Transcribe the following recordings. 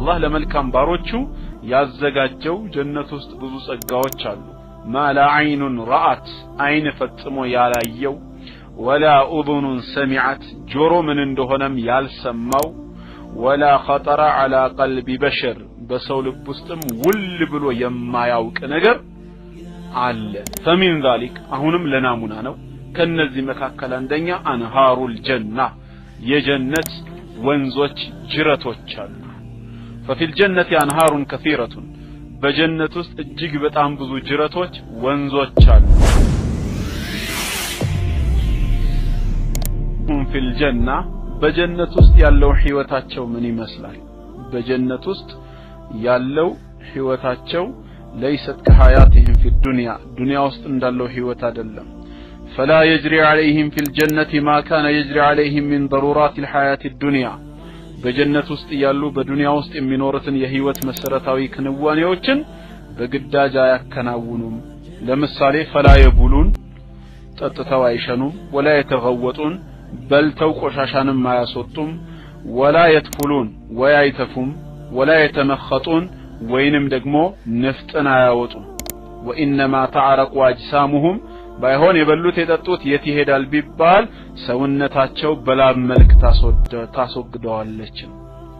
الله ለመልካም ባሮቹ ያዘጋጀው ጀነት ውስጥ ብዙ ጸጋዎች አሉ ما لا عين رأت عين ፈጽሞ ያላየው ولا اذن سمعت ጆሮ ምን እንደሆነም ያልሰማው ولا خطر على قلب بشر በሰው ልብ ውስጥም ውል ብሎ የማያውቅ ነገር አለ فمن ذلك አሁንም ለናሙና ነው ከነዚህ መካከል አንደኛ አንሃሩል ጀና የጀነት ወንዞች ጅረቶች አሉ ففي الجنة أنهار كثيرة በጀነት ውስጥ እጅግ በጣም ብዙ ጅረቶች ወንዞች አሉ في الجنة በጀነት ውስጥ ያለው ህይወታቸው ምን ይመስላል በጀነት ውስጥ ያለው ህይወታቸው ليست كحياتهم في الدنيا دنيا ውስጥ እንዳለው ህይወት አይደለም فلا يجري عليهم في الجنة ما كان يجري عليهم من ضرورات الحياة الدنيا በጀነት ውስጥ ያሉ በዱንያ ውስጥ የሚኖሩትን የህይወት መሰረታዊ ክንዋኔዎችን በግዳጅ ያከናውኑም ለምሳሌ فلا يبولون ጠጥተው አይሸኑም ولا يتغوطون በልተው ቆሻሻንም ማያስወጡም ولا يتفلون ወያይተፉም ولا يتمخطون ወይንም ደግሞ ነፍጥን አያወጡም وانما تعرق اجسامهم ባይሆን የበሉት የጠጡት የት ይሄዳል ቢባል ሰውነታቸው በላብ መልክ ታስወግደዋለች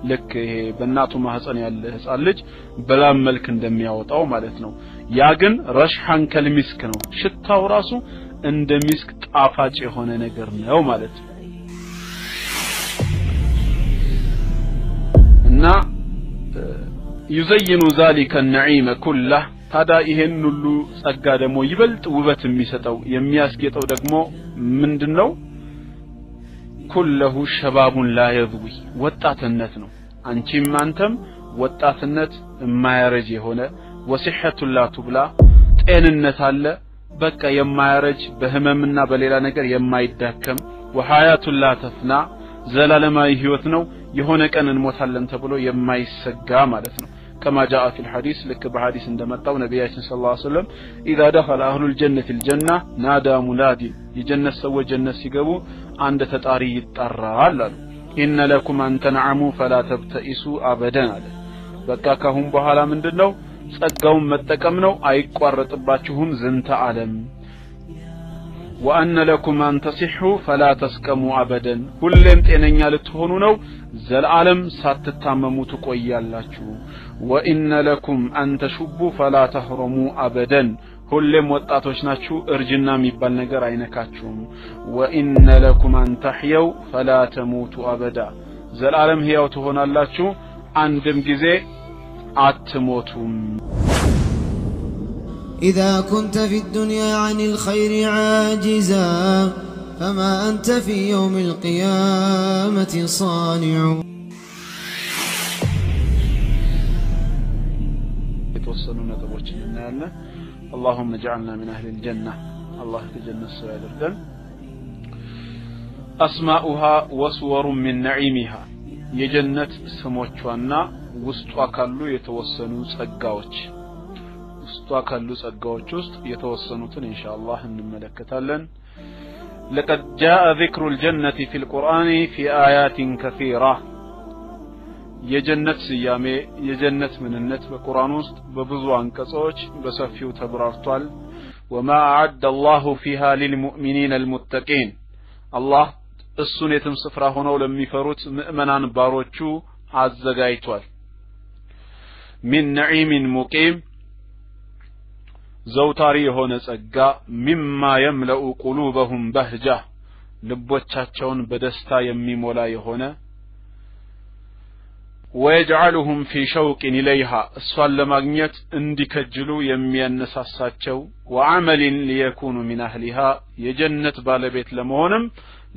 ልክ ይሄ በእናቱ ማህፀን ያለ ህፃን ልጅ በላብ መልክ እንደሚያወጣው ማለት ነው ያ ግን ረሽሐን ከልሚስክ ነው ሽታው ራሱ እንደ ሚስክ ጣፋጭ የሆነ ነገር ነው ማለት ነው እና يزين ذلك النعيم كله ታዳ ይሄን ሁሉ ጸጋ ደግሞ ይበልጥ ውበት የሚሰጠው የሚያስጌጠው ደግሞ ምንድነው ኩለሁ ሸባቡን ላ يضوي ወጣትነት ነው አንቺም አንተም ወጣትነት የማያረጅ የሆነ ወሲሐቱ ላ ተብላ ጤንነት አለ በቃ የማያረጅ በህመምና በሌላ ነገር የማይዳከም ወሐያቱ ላ ተፍና ዘላለማዊ ህይወት ነው የሆነ ቀን እንሞታለን ተብሎ የማይሰጋ ማለት ነው كما جاء في الحديث لك بحديث عندما قال نبينا صلى الله عليه وسلم اذا دخل اهل الجنه الجنه نادى منادي الجنه سوى جنه سيغبو عند تطاري يطرال ان لكم ان تنعموا فلا تبتئسوا ابدا بقى كهم በኋላ ምንድነው ጸጋውን መጠቀም ነው አይቋረጥባችሁም ዝንተ ዓለም وان لكم ان تصحوا فلا تسقموا ابدا ሁሌም ጤነኛ ልትሆኑ ነው ዘላለም ሳትታመሙ ትቆያላችሁ وان لكم ان تشبوا فلا تحرموا ابدا ሁሌም ወጣቶች ናችሁ እርጅና የሚባል ነገር አይነካችሁም وان لكم ان تحيوا فلا تموتوا ابدا ዘላለም ሕያው ትሆናላችሁ አንድም ጊዜ አትሞቱም إذا كنت في الدنيا عن الخير عاجزا فما أنت في يوم القيامة صانع يتوصلون نتبوچن እናያለን اللهم اجعلنا من أهل الجنة الله تجنة سيادردن أسماؤها وصور من نعيمها የጀነት ስሞቿና ውስጧ ካሉ የተወሰኑ ጸጋዎች ውስጧ ካሉ ጸጋዎች ውስጥ የተወሰኑትን ኢንሻአላህ እንመለከታለን لقد جاء ذكر الجنة في القرآن في آيات كثيرة የጀነት ስያሜ የጀነት ምንነት በቁርአን ውስጥ በብዙ አንቀጾች በሰፊው ተብራርቷል وما أعد الله فيها للمؤمنين المتقين الله እሱን የትም ስፍራ ሆነው ለሚፈሩት ምእመናን ባሮቹ አዘጋጅቷል من نعيم مقيم ዘውታሪ የሆነ ጸጋ مما يملأ قلوبهم بهجة ልቦቻቸውን በደስታ የሚሞላ የሆነ ويجعلهم في شوق إليها እሷን ለማግኘት እንዲከጅሉ የሚያነሳሳቸው وعمل ليكونوا من أهلها የጀነት ባለቤት ለመሆንም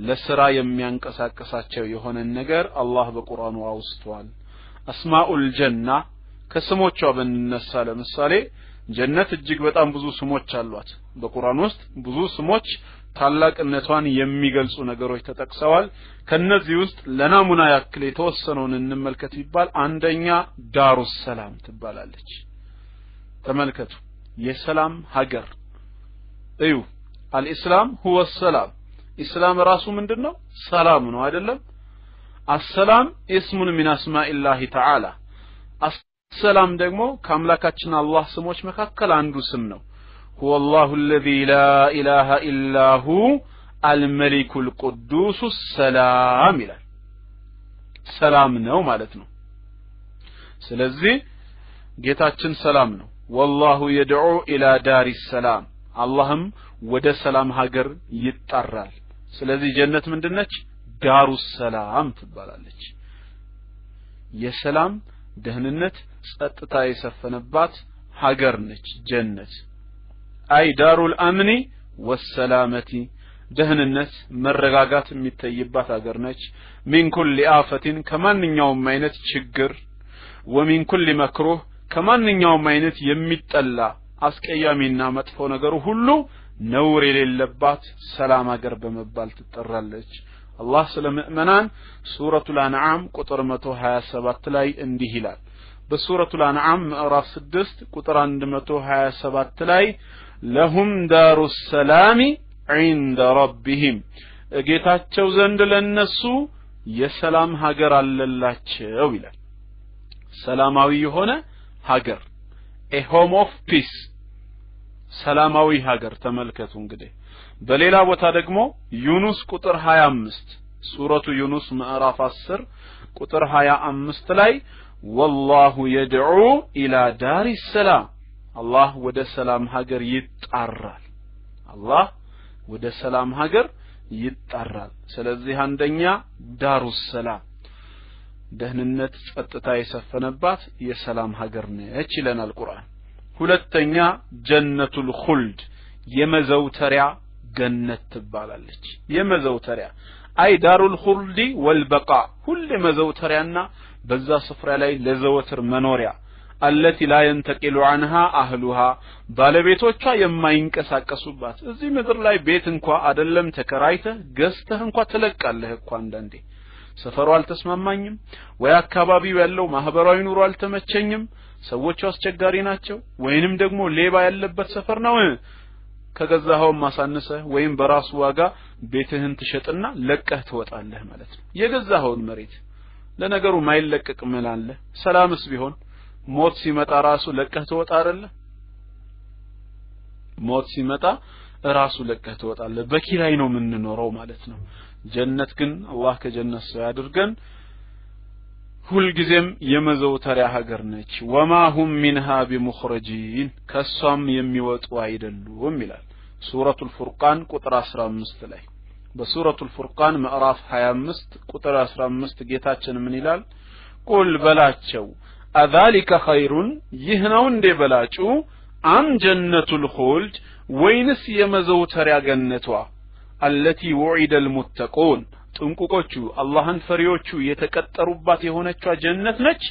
ለስራ የሚያንቀሳቀሳቸው የሆነ ነገር አላህ በቁርአኑ አውስቷል አስማኡል ጀና ከስሞቿ በእነሳ ለምሳሌ ጀነት እጅግ በጣም ብዙ ስሞች አሏት በቁርአን ውስጥ ብዙ ስሞች ታላቅነቷን የሚገልጹ ነገሮች ተጠቅሰዋል ከነዚህ ውስጥ ለናሙና ያክል የተወሰነውን እንመልከት ይባል አንደኛ ዳሩስ ሰላም ትባላለች ተመልከቱ የሰላም ሀገር እዩ الاسلام هو السلام اسلام ራሱ ምንድነው ሰላም ነው አይደለም السلام اسم من اسماء الله تعالى السلام ደግሞ ከአምላካችን አላህ ስሞች መካከል አንዱ ስም ነው هو الله الذي لا اله الا هو الملك القدوس السلام ይላል ሰላም ነው ማለት ነው ስለዚህ ጌታችን ሰላም ነው والله يدعو الى دار السلام አላህም ወደ ሰላም ሀገር ይጣራል ስለዚህ ጀነት ምንድነች ዳሩ ሰላም ትባላለች የሰላም ደህንነት ጸጥታ የሰፈነባት ሀገር ነች ጀነት አይ ዳሩል አምኒ ወሰላመቲ ደህንነት መረጋጋት የሚታይባት ሀገር ነች ሚን ኩል አፈቲን ከማንኛውም አይነት ችግር ወሚን ኩል መክሩህ ከማንኛውም አይነት የሚጠላ አስቀያሚና መጥፎ ነገር ሁሉ ነውር የሌለባት ሰላም ሀገር በመባል ትጠራለች አላህ ስለምእመናን ሱረቱል አንዓም ቁጥር 127 ላይ እንዲህ ይላል በሱረቱል አንዓም ምዕራፍ 6 ቁጥር 127 ላይ ለሁም ዳሩስ ሰላሚ عند ربهم ጌታቸው ዘንድ ለነሱ የሰላም ሀገር አለላቸው ይላል ሰላማዊ የሆነ ሀገር a home of peace ሰላማዊ ሀገር ተመልከቱ እንግዲህ በሌላ ቦታ ደግሞ ዩኑስ ቁጥር 25 ሱረቱ ዩኑስ ምዕራፍ 10 ቁጥር 25 ላይ والله يدعو الى دار السلام الله ወደ ሰላም ሀገር ይጣራል الله ወደ ሰላም ሀገር ይጣራል ስለዚህ አንደኛ ዳሩ ሰላም ደህንነት ጸጥታ የሰፈነባት የሰላም ሀገር ነች ይለናል ቁርአን ሁለተኛ ጀነቱል ኹልድ የመዘውተሪያ ገነት ትባላለች የመዘውተሪያ አይ ዳሩል ኹልዲ ወልበቃ ሁሉ መዘውተሪያና በዛ ስፍራ ላይ ለዘወትር መኖሪያ التي لا ينتقل عنها اهلها ባለቤቶቿ የማይንቀሳቀሱባት እዚህ ምድር ላይ ቤት እንኳን አይደለም ተከራይተህ ገዝተህ እንኳን ተለቃለህ እንኳን አንዳንዴ ሰፈሩ አልተስማማኝም ወይ አካባቢው ያለው ማህበራዊ ኑሮ አልተመቸኝም ሰዎቹ አስቸጋሪ ናቸው ወይንም ደግሞ ሌባ ያለበት ሰፈር ነው ከገዛኸው ማሳነሰህ ወይም በራሱ ዋጋ ቤትህን ትሸጥና ለቀህ ትወጣለህ ማለት ነው የገዛኸውን መሬት ለነገሩ ማይለቀቅ ምን አለ ሰላምስ ቢሆን ሞት ሲመጣ ራሱ ለቀህ ትወጣ አይደለ ሞት ሲመጣ ራሱ ለቀህ ትወጣለህ በኪራይ ነው የምንኖረው ማለት ነው ጀነት ግን አላህ ከጀነት ሰው ያድርገን ሁሉ ጊዜም የመዘውተሪያ ሀገር ነች ወማሁም ሚንሃ ቢሙኽረጂን ከሷም የሚወጡ አይደሉም ይላል ሱረቱል ፉርቃን ቁጥር 15 ላይ በሱረቱል ፉርቃን ምዕራፍ 25 ቁጥር 15 ጌታችን ምን ይላል ቁል በላቸው አዛሊከ ኸይሩን ይህነው እንደ በላጩ አም ጀነቱል ኹልድ ወይንስ የመዘውተሪያ ገነቷ التي وعد المتقون ጥንቁቆቹ አላህን ፈሪዎቹ የተቀጠሩባት የሆነችው ጀነት ነች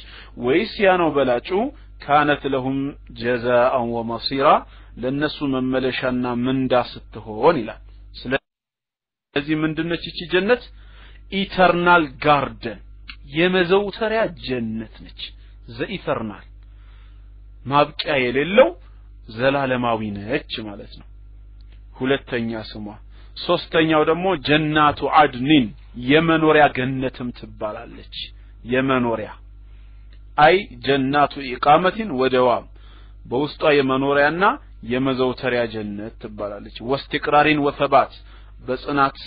ወይስ ያ ነው በላጩ كانت لهم جزاء ومصيرا ለነሱ መመለሻና ምንዳ ስትሆን ይላል ስለዚህ ምንድነች እቺ ጀነት ኢተርናል ጋርደን የመዘውተሪያ ጀነት ነች ዘኢተርናል ማብቂያ የሌለው ዘላለማዊ ነች ማለት ነው ሁለተኛ ስሟ ሶስተኛው ደግሞ ጀናቱ አድኒን የመኖሪያ ገነትም ትባላለች የመኖሪያ አይ ጀናቱ ኢቃመቲን ወደዋም በውስጧ የመኖሪያና የመዘውተሪያ ጀነት ትባላለች ወስትቅራሪን ወሰባት በጽናት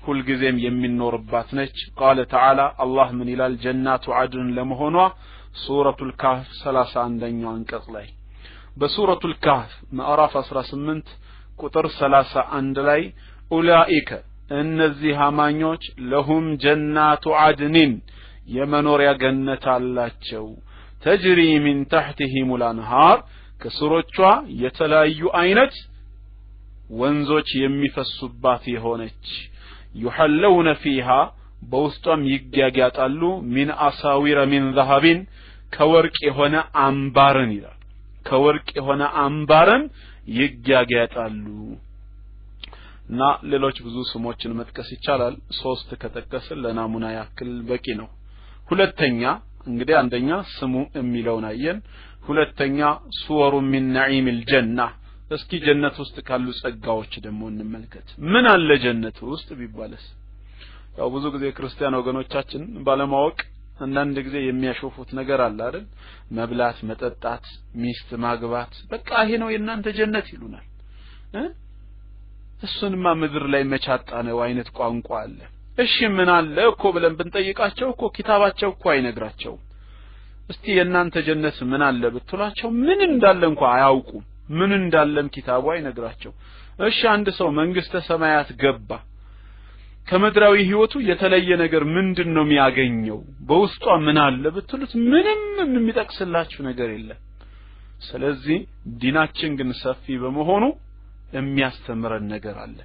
ሁሉ ጊዜም የሚኖርባት ነች ቃለ ተዓላ አላህ ምን ይላል ጀናቱ አድን ለመሆኗ ሱረቱል ካህፍ 31ኛው አንቀጽ ላይ በሱረቱል ካህፍ ምዕራፍ 18 ቁጥር 31 ላይ ኡላኢከ እነዚህ አማኞች ለሁም ጀናቱ አድኒን የመኖሪያ ገነት አላቸው ተጅሪ ሚን ተህቲሂሙል አንሃር ከስሮቿ የተለያዩ አይነት ወንዞች የሚፈሱባት የሆነች يحلون فيها በውስጧም ይጋጋጣሉ ሚን አሳዊረ ሚን ذهبን ከወርቅ የሆነ አምባርን ይላል ከወርቅ የሆነ አምባርን ይጋጋጣሉ እና ሌሎች ብዙ ስሞችን መጥቀስ ይቻላል ሶስት ከተቀሰለ ለናሙና ያክል በቂ ነው ሁለተኛ እንግዲህ አንደኛ ስሙ የሚለውን አየን ሁለተኛ ሱወሩ ሚን ነዒሚል ጀና እስኪ ጀነት ውስጥ ካሉ ጸጋዎች ደግሞ እንመልከት ምን አለ ጀነት ውስጥ ቢባልስ ያው ብዙ ጊዜ ክርስቲያን ወገኖቻችን ባለማወቅ አንዳንድ ጊዜ የሚያሾፉት ነገር አለ አይደል መብላት መጠጣት ሚስት ማግባት በቃ ይሄ ነው የእናንተ ጀነት ይሉናል እሱንማ ምድር ላይ መቻጣ ነው አይነት ቋንቋ አለ እሺ ምን አለ እኮ ብለን ብንጠይቃቸው እኮ ኪታባቸው እኮ አይነግራቸው እስቲ የእናንተ ጀነት ምን አለ ብትሏቸው ምን እንዳለ እንኳን አያውቁም ምን እንዳለም ኪታቡ አይነግራቸው እሺ አንድ ሰው መንግስተ ሰማያት ገባ ከመድራዊ ህይወቱ የተለየ ነገር ምንድነው የሚያገኘው በውስጧ ምን አለ ብትሉት ምንም የሚጠቅስላችሁ ነገር የለም ስለዚህ ዲናችን ግን ሰፊ በመሆኑ የሚያስተምረን ነገር አለ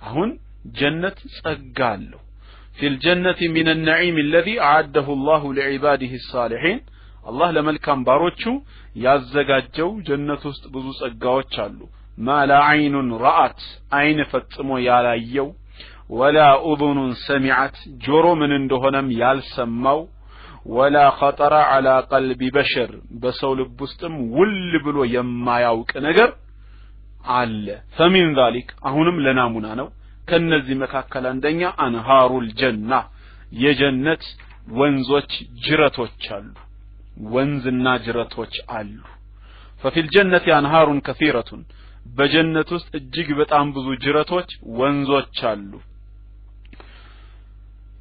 አሁን ጀነት ጸጋ አለው في الجنة من النعيم الذي أعده الله لعباده الصالحين الله ለመልካም ባሮቹ ያዘጋጀው ጀነት ውስጥ ብዙ ጸጋዎች አሉ ما لا عين رأت አይን ፈጽሞ ያላየው ولا أذن سمعت ጆሮ ምን እንደሆነም ያልሰማው ولا خطر على قلب بشر በሰው ልብ ውስጥም ውል ብሎ የማያውቅ ነገር አለ فمن ذلك አሁንም ለናሙና ነው ከነዚህ መካከል አንደኛ አንሃሩል ጀና የጀነት ወንዞች ጅረቶች አሉ ወንዝና ጅረቶች አሉ ففي الجنة أنهار كثيرة በጀነት ውስጥ እጅግ በጣም ብዙ ጅረቶች ወንዞች አሉ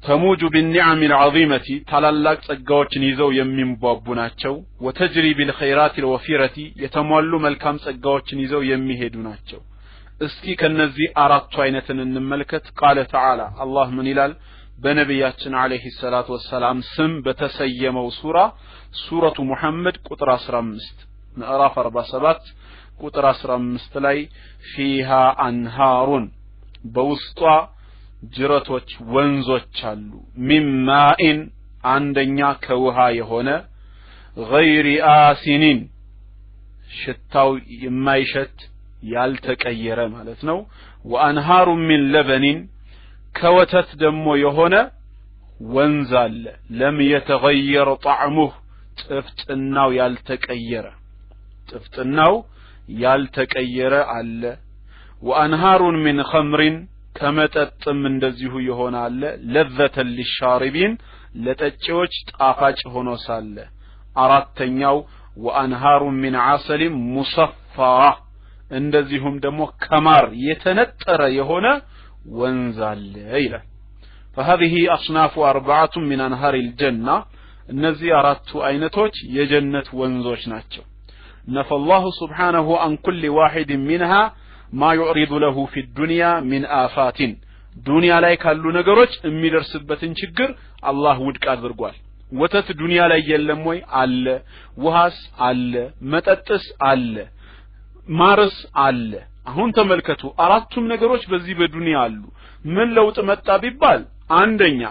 ተሙጁ بالنعم العظيمة ታላላቅ ጸጋዎችን ይዘው የሚንቧቡ ናቸው وتجري بالخيرات الوفيرة የተሟሉ መልካም ጸጋዎችን ይዘው የሚሄዱ ናቸው እስኪ ከነዚህ አራቱ አይነትን እንመልከት قال تعالى الله ምን ይላል በነብያችን አለይሂ ሰላቱ ወሰላም ስም በተሰየመው ሱረቱ ሙሐመድ ቁጥር 15 ምዕራፍ 47 ቁጥር 15 ላይ فيها أنهار በውስጧ ጅረቶች ወንዞች አሉ ሚማኢን አንደኛ ከውሃ የሆነ غير آسنين ሽታው የማይሸት ያልተቀየረ ማለት ነው وأنهار من لبن ከወተት ደግሞ የሆነ ወንዝ አለ لم يتغير طعمه ጥፍጥናው ያልተቀየረ አለ وأنهار من خمر ከመጠጥም እንደዚሁ የሆነ አለ ለذة للشاربين ለጠጪዎች ጣፋጭ ሆኖ ሳለ አራተኛው وأنهار من عسل مصفى እንደዚሁም ደግሞ ከማር የተነጠረ የሆነ ወንዝ አለ ይላል فهذه أصناف أربعة من أنهار الجنة እነዚህ አራቱ አይነቶች የጀነት ወንዞች ናቸው نفى الله سبحانه عن كل واحد منها ما يعرض له في الدنيا من آفات ዱንያ ላይ ካሉ ነገሮች የሚደርስበትን ችግር አላህ ውድቅ አድርጓል ወተት ዱንያ ላይ የለም ወይ አለ ውሃስ አለ መጠጥስ አለ ማርስ አለ አሁን ተመልከቱ አራቱም ነገሮች በዚህ በዱንያ አሉ ምን ለውጥ መጣ ቢባል አንደኛ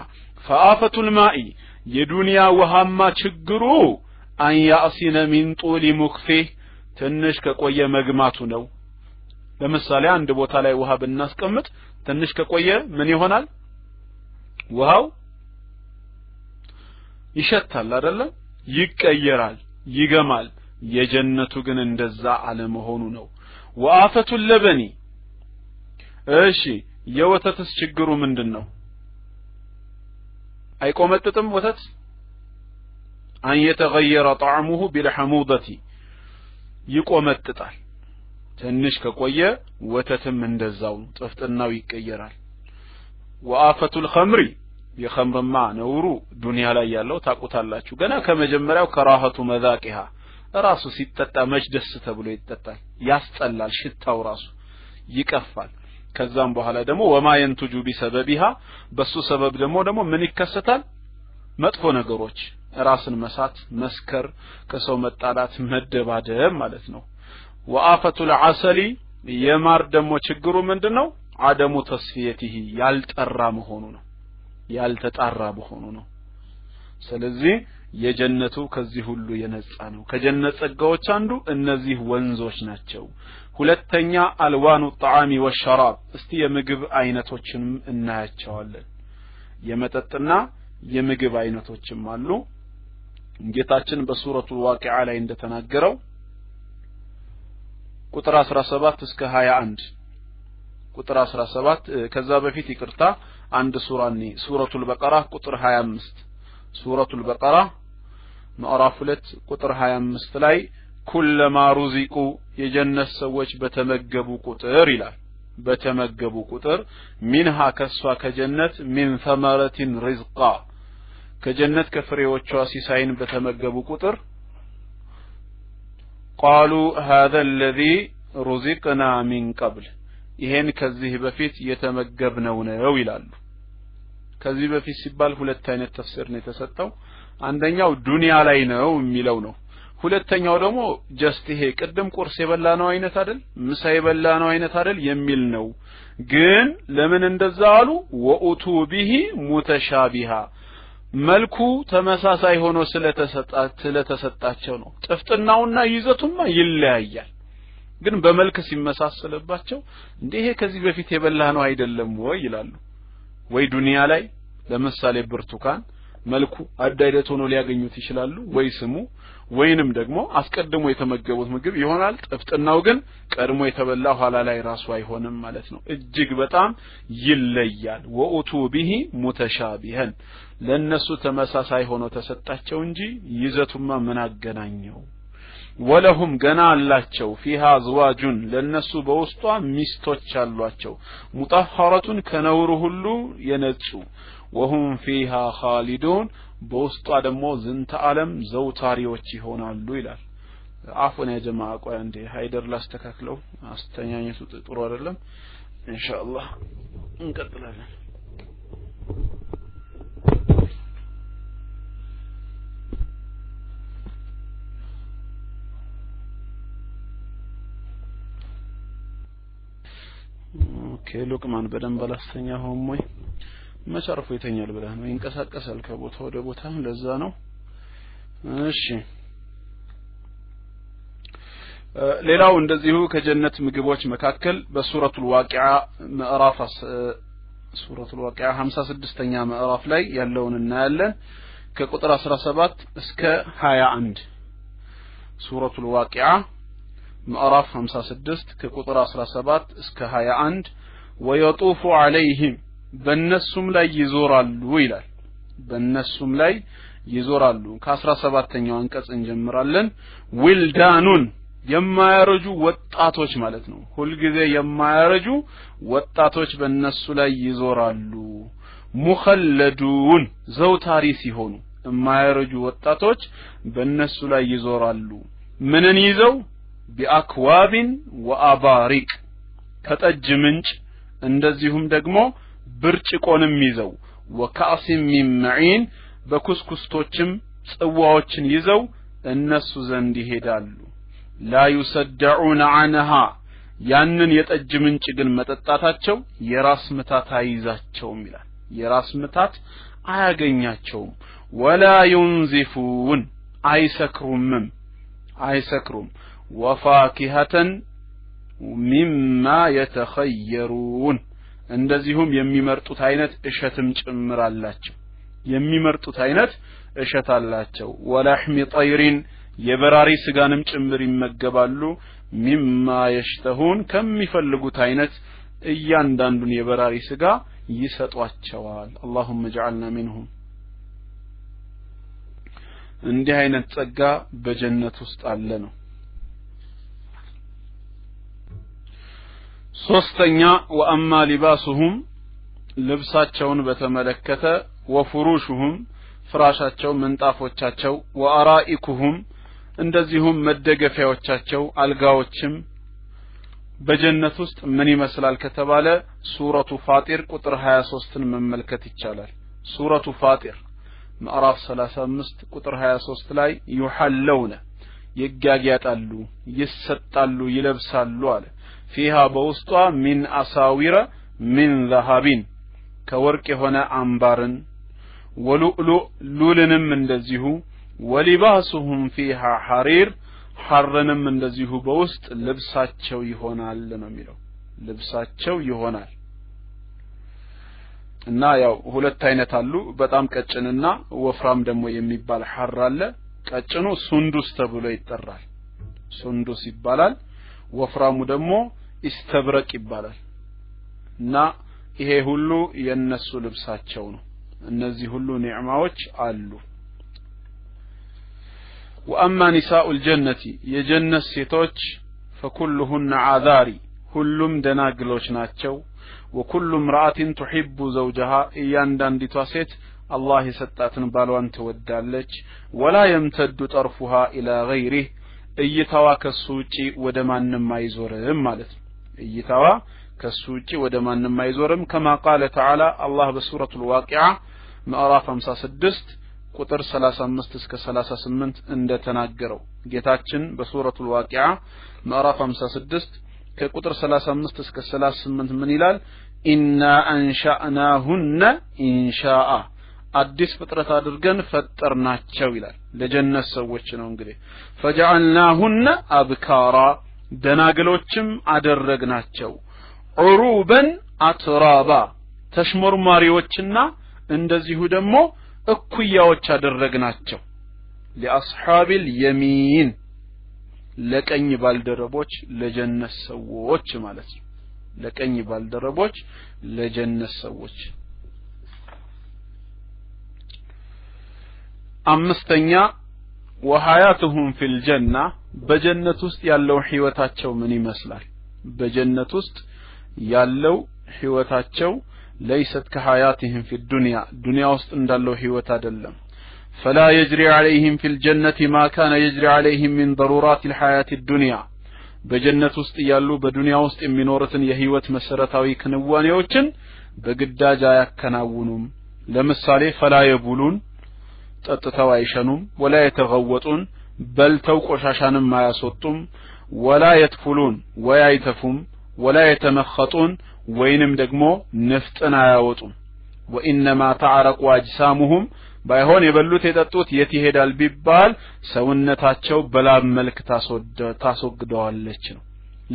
فآفة الماء የዱንያ ውሃማ ችግሩ አን ያሲነ ሚን ጡሊ ሙክፊህ ትንሽ ከቆየ መግማቱ ነው ለምሳሌ አንድ ቦታ ላይ ውሃ ብናስቀምጥ ትንሽ ከቆየ ምን ይሆናል ውሃው ይሸታል አይደለ ይቀየራል ይገማል የጀነቱ ግን እንደዛ አለመሆኑ ነው ወአፈቱ ለበኒ እሺ የወተትስ ችግሩ ምንድነው አይቆመጥጥም ወተት አን يتغير طعمه بالحموضة ይቆመጥጣል ትንሽ ከቆየ ወተትም እንደዛው ጥፍጥናው ይቀየራል وآفة الخمر የخمርማ ነውሩ ዱንያ ላይ ያለው ታቁታላችሁ ገና ከመጀመሪያው ከራህቱ መዛቂሃ ራሱ ሲጠጣ መጅደስ ተብሎ ይጠጣል ያስጠላል ሽታው ራሱ ይቀፋል ከዛም በኋላ ደግሞ ወማ ينتج بسببها በሱ ሰበብ ደግሞ ምን ይከሰታል መጥፎ ነገሮች ራስን መሳት መስከር ከሰው መጣላት መደባደብ ማለት ነው وآفة العسل የማር ደግሞ ችግሩ ምንድነው عدم تصفيته ያልጠራ መሆኑ ነው ያልተጣራ መሆኑ ነው ስለዚህ የጀነቱ ከዚህ ሁሉ የነጻ ነው ከጀነት ጸጋዎች አንዱ እነዚህ ወንዞች ናቸው ሁለተኛ አልዋኑ الطعام والشراب እስቲ የምግብ አይነቶችን እናያቸዋለን የመጠጥና የምግብ አይነቶችም አሉ ጌታችን በሱረቱ ዋቂዓ ላይ እንደተናገረው ቁጥር 17 እስከ 21 ቁጥር 17 ከዛ በፊት ይቅርታ አንድ ሱራኒ ሱረቱል በቀራ ቁጥር 25 ሱረቱል በቀራ ምዕራፍ 2 ቁጥር 25 ላይ ኩለማ ሩዚቁ የጀነት ሰዎች በተመገቡ ቁጥር ይላል በተመገቡ ቁጥር ሚንሃ ከሷ ከጀነት ሚን ثمرة رزقا ከጀነት ከፍሬዎቿ ሲሳይን በተመገቡ ቁጥር قالوا هذا الذي رزقنا من قبل ይሄን ከዚህ በፊት የተመገብነው ነው ይላሉ ከዚህ በፊት ሲባል ሁለት አይነት ተፍሲር ነው የተሰጠው አንደኛው ዱንያ ላይ ነው የሚለው ነው ሁለተኛው ደግሞ ጀስት ይሄ ቅድም ቁርስ የበላነው አይነት አይደል ምሳ የበላነው አይነት አይደል የሚል ነው ግን ለምን እንደዛ አሉ ወኡቱ ቢሂ ሙተሻቢሃ መልኩ ተመሳሳይ ሆኖ ስለተሰጣቸው ነው ጥፍጥናውና ይዘቱማ ይለያያል ግን በመልክ ሲመሳሰልባቸው እንዴ ይሄ ከዚህ በፊት የበላነው አይደለም ወይ ይላሉ ወይ ዱንያ ላይ ለምሳሌ ብርቱካን መልኩ አዳይደት ሆኖ ሊያገኙት ይችላሉ ወይ ስሙ ወይንም ደግሞ አስቀድሞ የተመገቡት ምግብ ይሆናል ጥፍጥናው ግን ቀድሞ የተበላ ኋላ ላይ ራሱ አይሆንም ማለት ነው እጅግ በጣም ይለያል ወኡቱ ቢሂ ሙተሻቢሃን ለነሱ ተመሳሳይ ሆኖ ተሰጣቸው እንጂ ይዘቱማ ምን አገናኘው ወለሁም ገና አላቸው ፊሃ ዝዋጁን ለነሱ በውስጧ ሚስቶች አሏቸው ሙጣሐረቱን ከነውር ሁሉ የነጹ ወሁም ፊሃ ኻሊዱን በውስጧ ደግሞ ዝንተ ዓለም ዘውታሪዎች ይሆናሉ ይላል አፉን ያ ጀማዓ ቆይ አንዴ ሃይደር ላስተካክለው አስተኛኘቱ ጥሩ አይደለም ኢንሻአላህ እንቀጥላለን ኦኬ ሉቅማን በደንብ አላስተኛውም ወይ መቻርፎ ይተኛል ብለህ ነው ይንቀሳቀሳል ከቦታ ወደ ቦታ ለዛ ነው እሺ ሌላው እንደዚሁ ከጀነት ምግቦች መካከል በሱረቱል ዋቂዓ ምዕራፍ ሱረቱል ዋቂዓ 56ኛ ምዕራፍ ላይ ያለውን እናያለን ከቁጥር 17 እስከ 21 ሱረቱል ዋቂዓ ምዕራፍ 56 ከቁጥር 17 እስከ 21 ወየጡፉ ዐለይሂም በእነሱም ላይ ይዞራሉ ይላል በእነሱም ላይ ይዞራሉ ከ17ኛው አንቀጽ እንጀምራለን ዊልዳኑን የማያረጁ ወጣቶች ማለት ነው ሁሉ ጊዜ የማያረጁ ወጣቶች በእነሱ ላይ ይዞራሉ ሙኸለዱን ዘውታሪ ሲሆኑ የማያረጁ ወጣቶች በእነሱ ላይ ይዞራሉ ምንን ይዘው ቢአክዋቢን ወአባሪቅ ከጠጅ ምንጭ እንደዚሁም ደግሞ ብርጭቆንም ይዘው ወካሲም ሚን መዒን በኩስኩስቶችም ጽዋዎችን ይዘው እነሱ ዘንድ ይሄዳሉ ላ ይሰደዑን عنها ያንን የጠጅ ምንጭ ግን መጠጣታቸው የራስ ምታት አይዛቸውም ይላል የራስ ምታት አያገኛቸውም ወላ ينزفون አይሰክሩም ወፋኪሀተን مما يتخيرون እንደዚሁም የሚመርጡት አይነት እሸትም ጭምር አላቸው የሚመርጡት አይነት እሸት አላቸው ወላህሚ ጠይሪን የበራሪ ስጋንም ጭምር ይመገባሉ مما يشتهون ከሚፈልጉት አይነት እያንዳንዱን የበራሪ ስጋ ይሰጧቸዋል اللهم اجعلنا منهم እንዲህ አይነት ጸጋ በጀነት ውስጥ አለ ነው ሶስተኛ ወአማ ሊባሱሁም ልብሳቸውን በተመለከተ ወፍሩሹሁም ፍራሻቸው ምንጣፎቻቸው ወአራኢኩሁም እንደዚሁም መደገፊያዎቻቸው አልጋዎችም በጀነት ውስጥ ምን ይመስላል ከተባለ ሱረቱ ፋጢር ቁጥር 23ን መመልከት ይቻላል ሱረቱ ፋጢር ምዕራፍ 35 ቁጥር 23 ላይ ይሐለውነ ይጋጋጣሉ ይሰጣሉ ይለብሳሉ አለ فيها በውስጧ ሚን አሳዊረ ሚን ذهبን ከወርቅ የሆነ አምባርን ወሉሉ ሉልንም እንደዚሁ ወሊባሱሁም فيها حرير حرንም እንደዚሁ በውስጥ ልብሳቸው ይሆናል ነው የሚለው ልብሳቸው ይሆናል እና ያው ሁለት አይነት አሉ በጣም ቀጭንና ወፍራም ደግሞ የሚባል ሐር አለ ቀጭኑ ሱንዱስ ተብሎ ይጠራል ሱንዱስ ይባላል ወፍራሙ ደግሞ ኢስተብረቅ ይባላል እና ይሄ ሁሉ የነሱ ልብሳቸው ነው እነዚህ ሁሉ ኒዕማዎች አሉ وأما نساء الجنة يجنة ሴቶች فكلهن عذاري ሁሉም ደናግሎች ናቸው وكل امرأة تحب زوجها እያንዳንዲቷ ሴት አላህ የሰጣትን ባሏን ትወዳለች ولا يمتد طرفها إلى غيره እይታዋ ከሱ ውጪ ወደ ማንንም አይዞርም ማለት ነው እይታዋ ከሱ ውጪ ወደ ማንንም አይዞርም كما قال تعالى الله بسورة الواقعة ምዕራፍ 56 ቁጥር 35 እስከ 38 እንደተናገረው ጌታችን በሱረቱል ዋቂዓ ምዕራፍ 56 ከቁጥር 35 እስከ 38 ምን ይላል ኢና አንሻአናሁነ ኢንሻአ አዲስ ፍጥረት አድርገን ፈጠርናቸው ይላል ለጀነት ሰዎች ነው እንግዲህ ፈጀዐልናሁነ አብካራ ደናግሎችም አደረግናቸው ዑሩበን አትራባ ተሽመርማሪዎችና እንደዚሁ ደግሞ እኩያዎች አደረግናቸው ለአስሐቢል የሚን ለቀኝ ባልደረቦች ለጀነት ሰዎች ማለት ነው ለቀኝ ባልደረቦች ለጀነት ሰዎች አምስተኛ ወሐያቱሁም ፊል ጀና በጀነት ውስጥ ያለው ህይወታቸው ምን ይመስላል በጀነት ውስጥ ያለው ህይወታቸው ليست كحياتهم في الدنيا دنيا وسط እንዳለው ህይወት አይደለም فلا يجري عليهم في الجنة ما كان يجري عليهم من ضرورات الحياة الدنيا በጀነት ውስጥ ያሉ በዱንያ ውስጥ የሚኖሩትን የህይወት መሰረታዊ ክንዋኔዎችን በግዳጅ አያከናውኑም ለምሳሌ فلا يبولون ጠጥተው አይሸኑም ولا يتغوطون በልተው ቆሻሻንም አያስወጡም ولا يتفلون ወያይተፉም ولا يتمخطون ወይንም ደግሞ ነፍጥን አያወጡም وانما تعرق اجسامهم ባይሆን የበሉት የጠጡት የት ይሄዳል ቢባል ሰውነታቸው በላብ መልክ ታስወግደዋለች ነው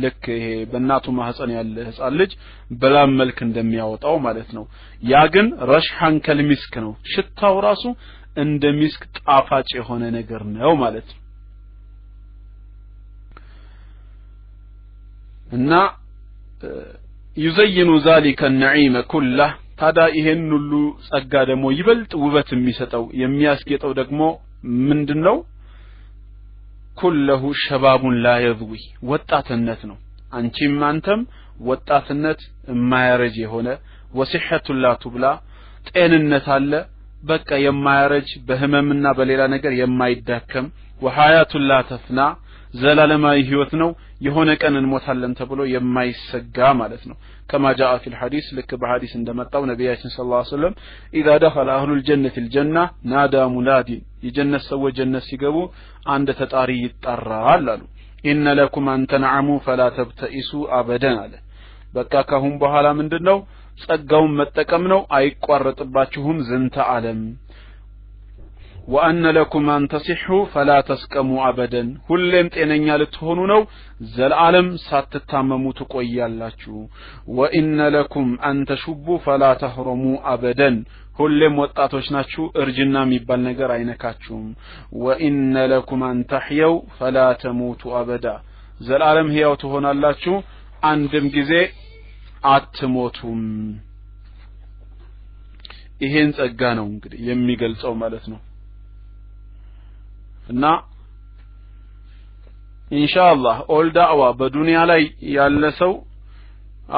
ልክ ይሄ በእናቱ ማህፀን ያለ ህፃን ልጅ በላብ መልክ እንደሚያወጣው ማለት ነው ያ ግን ረሽሐን ከልሚስክ ነው ሽታው ራሱ እንደ ሚስክ ጣፋጭ የሆነ ነገር ነው ማለት ነው እና يزين ذلك النعيم كله ታዳ ይሄን ሁሉ ጸጋ ደግሞ ይበልጥ ውበት የሚሰጠው የሚያስጌጠው ደግሞ ምንድነው ኩለሁ ሸባቡን ላ የዝዊ ወጣትነት ነው አንቺም አንተም ወጣትነት የማያረጅ የሆነ ወሲሐቱ ላ ተብላ ጤንነት አለ በቃ የማያረጅ በህመምና በሌላ ነገር የማይዳከም ወሐያቱ ላ ተፍና ዘላለማዊ ህይወት ነው የሆነ ቀን እንሞታለን ተብሎ የማይሰጋ ማለት ነው كما جاء في الحديث لك بحديث እንደመጣው ነብያችን ሰለላሁ ዐለይሂ ወሰለም اذا دخل اهل الجنه الجنه نادى مناد የጀነት ሰዎች ጀነት ሲገቡ አንድ ተጣሪ ይጣራል አሉ ان لكم ان تنعموا فلا تبتئسوا ابدا አለ በቃ ካሁን በኋላ ምንድነው ጸጋውን መጠቀም ነው አይቋረጥባችሁም ዝንተ ዓለም وأن لكم أن تصحوا فلا تسقموا أبدا ሁሌም ጤነኛ ልትሆኑ ነው ዘላለም ሳትታመሙ ትቆያላችሁ وإن لكم أن تشبوا فلا تهرموا أبدا ሁሌም ወጣቶች ናችሁ እርጅና የሚባል ነገር አይነካችሁም وإن لكم أن تحيوا فلا تموتوا أبدا ዘላለም ሕያው ትሆናላችሁ አንድም ጊዜ አትሞቱም ይሄን ጸጋ ነው እንግዲህ የሚገልጸው ማለት ነው እና ኢንሻአላህ ኦል ዳዕዋ በዱንያ ላይ ያለ ሰው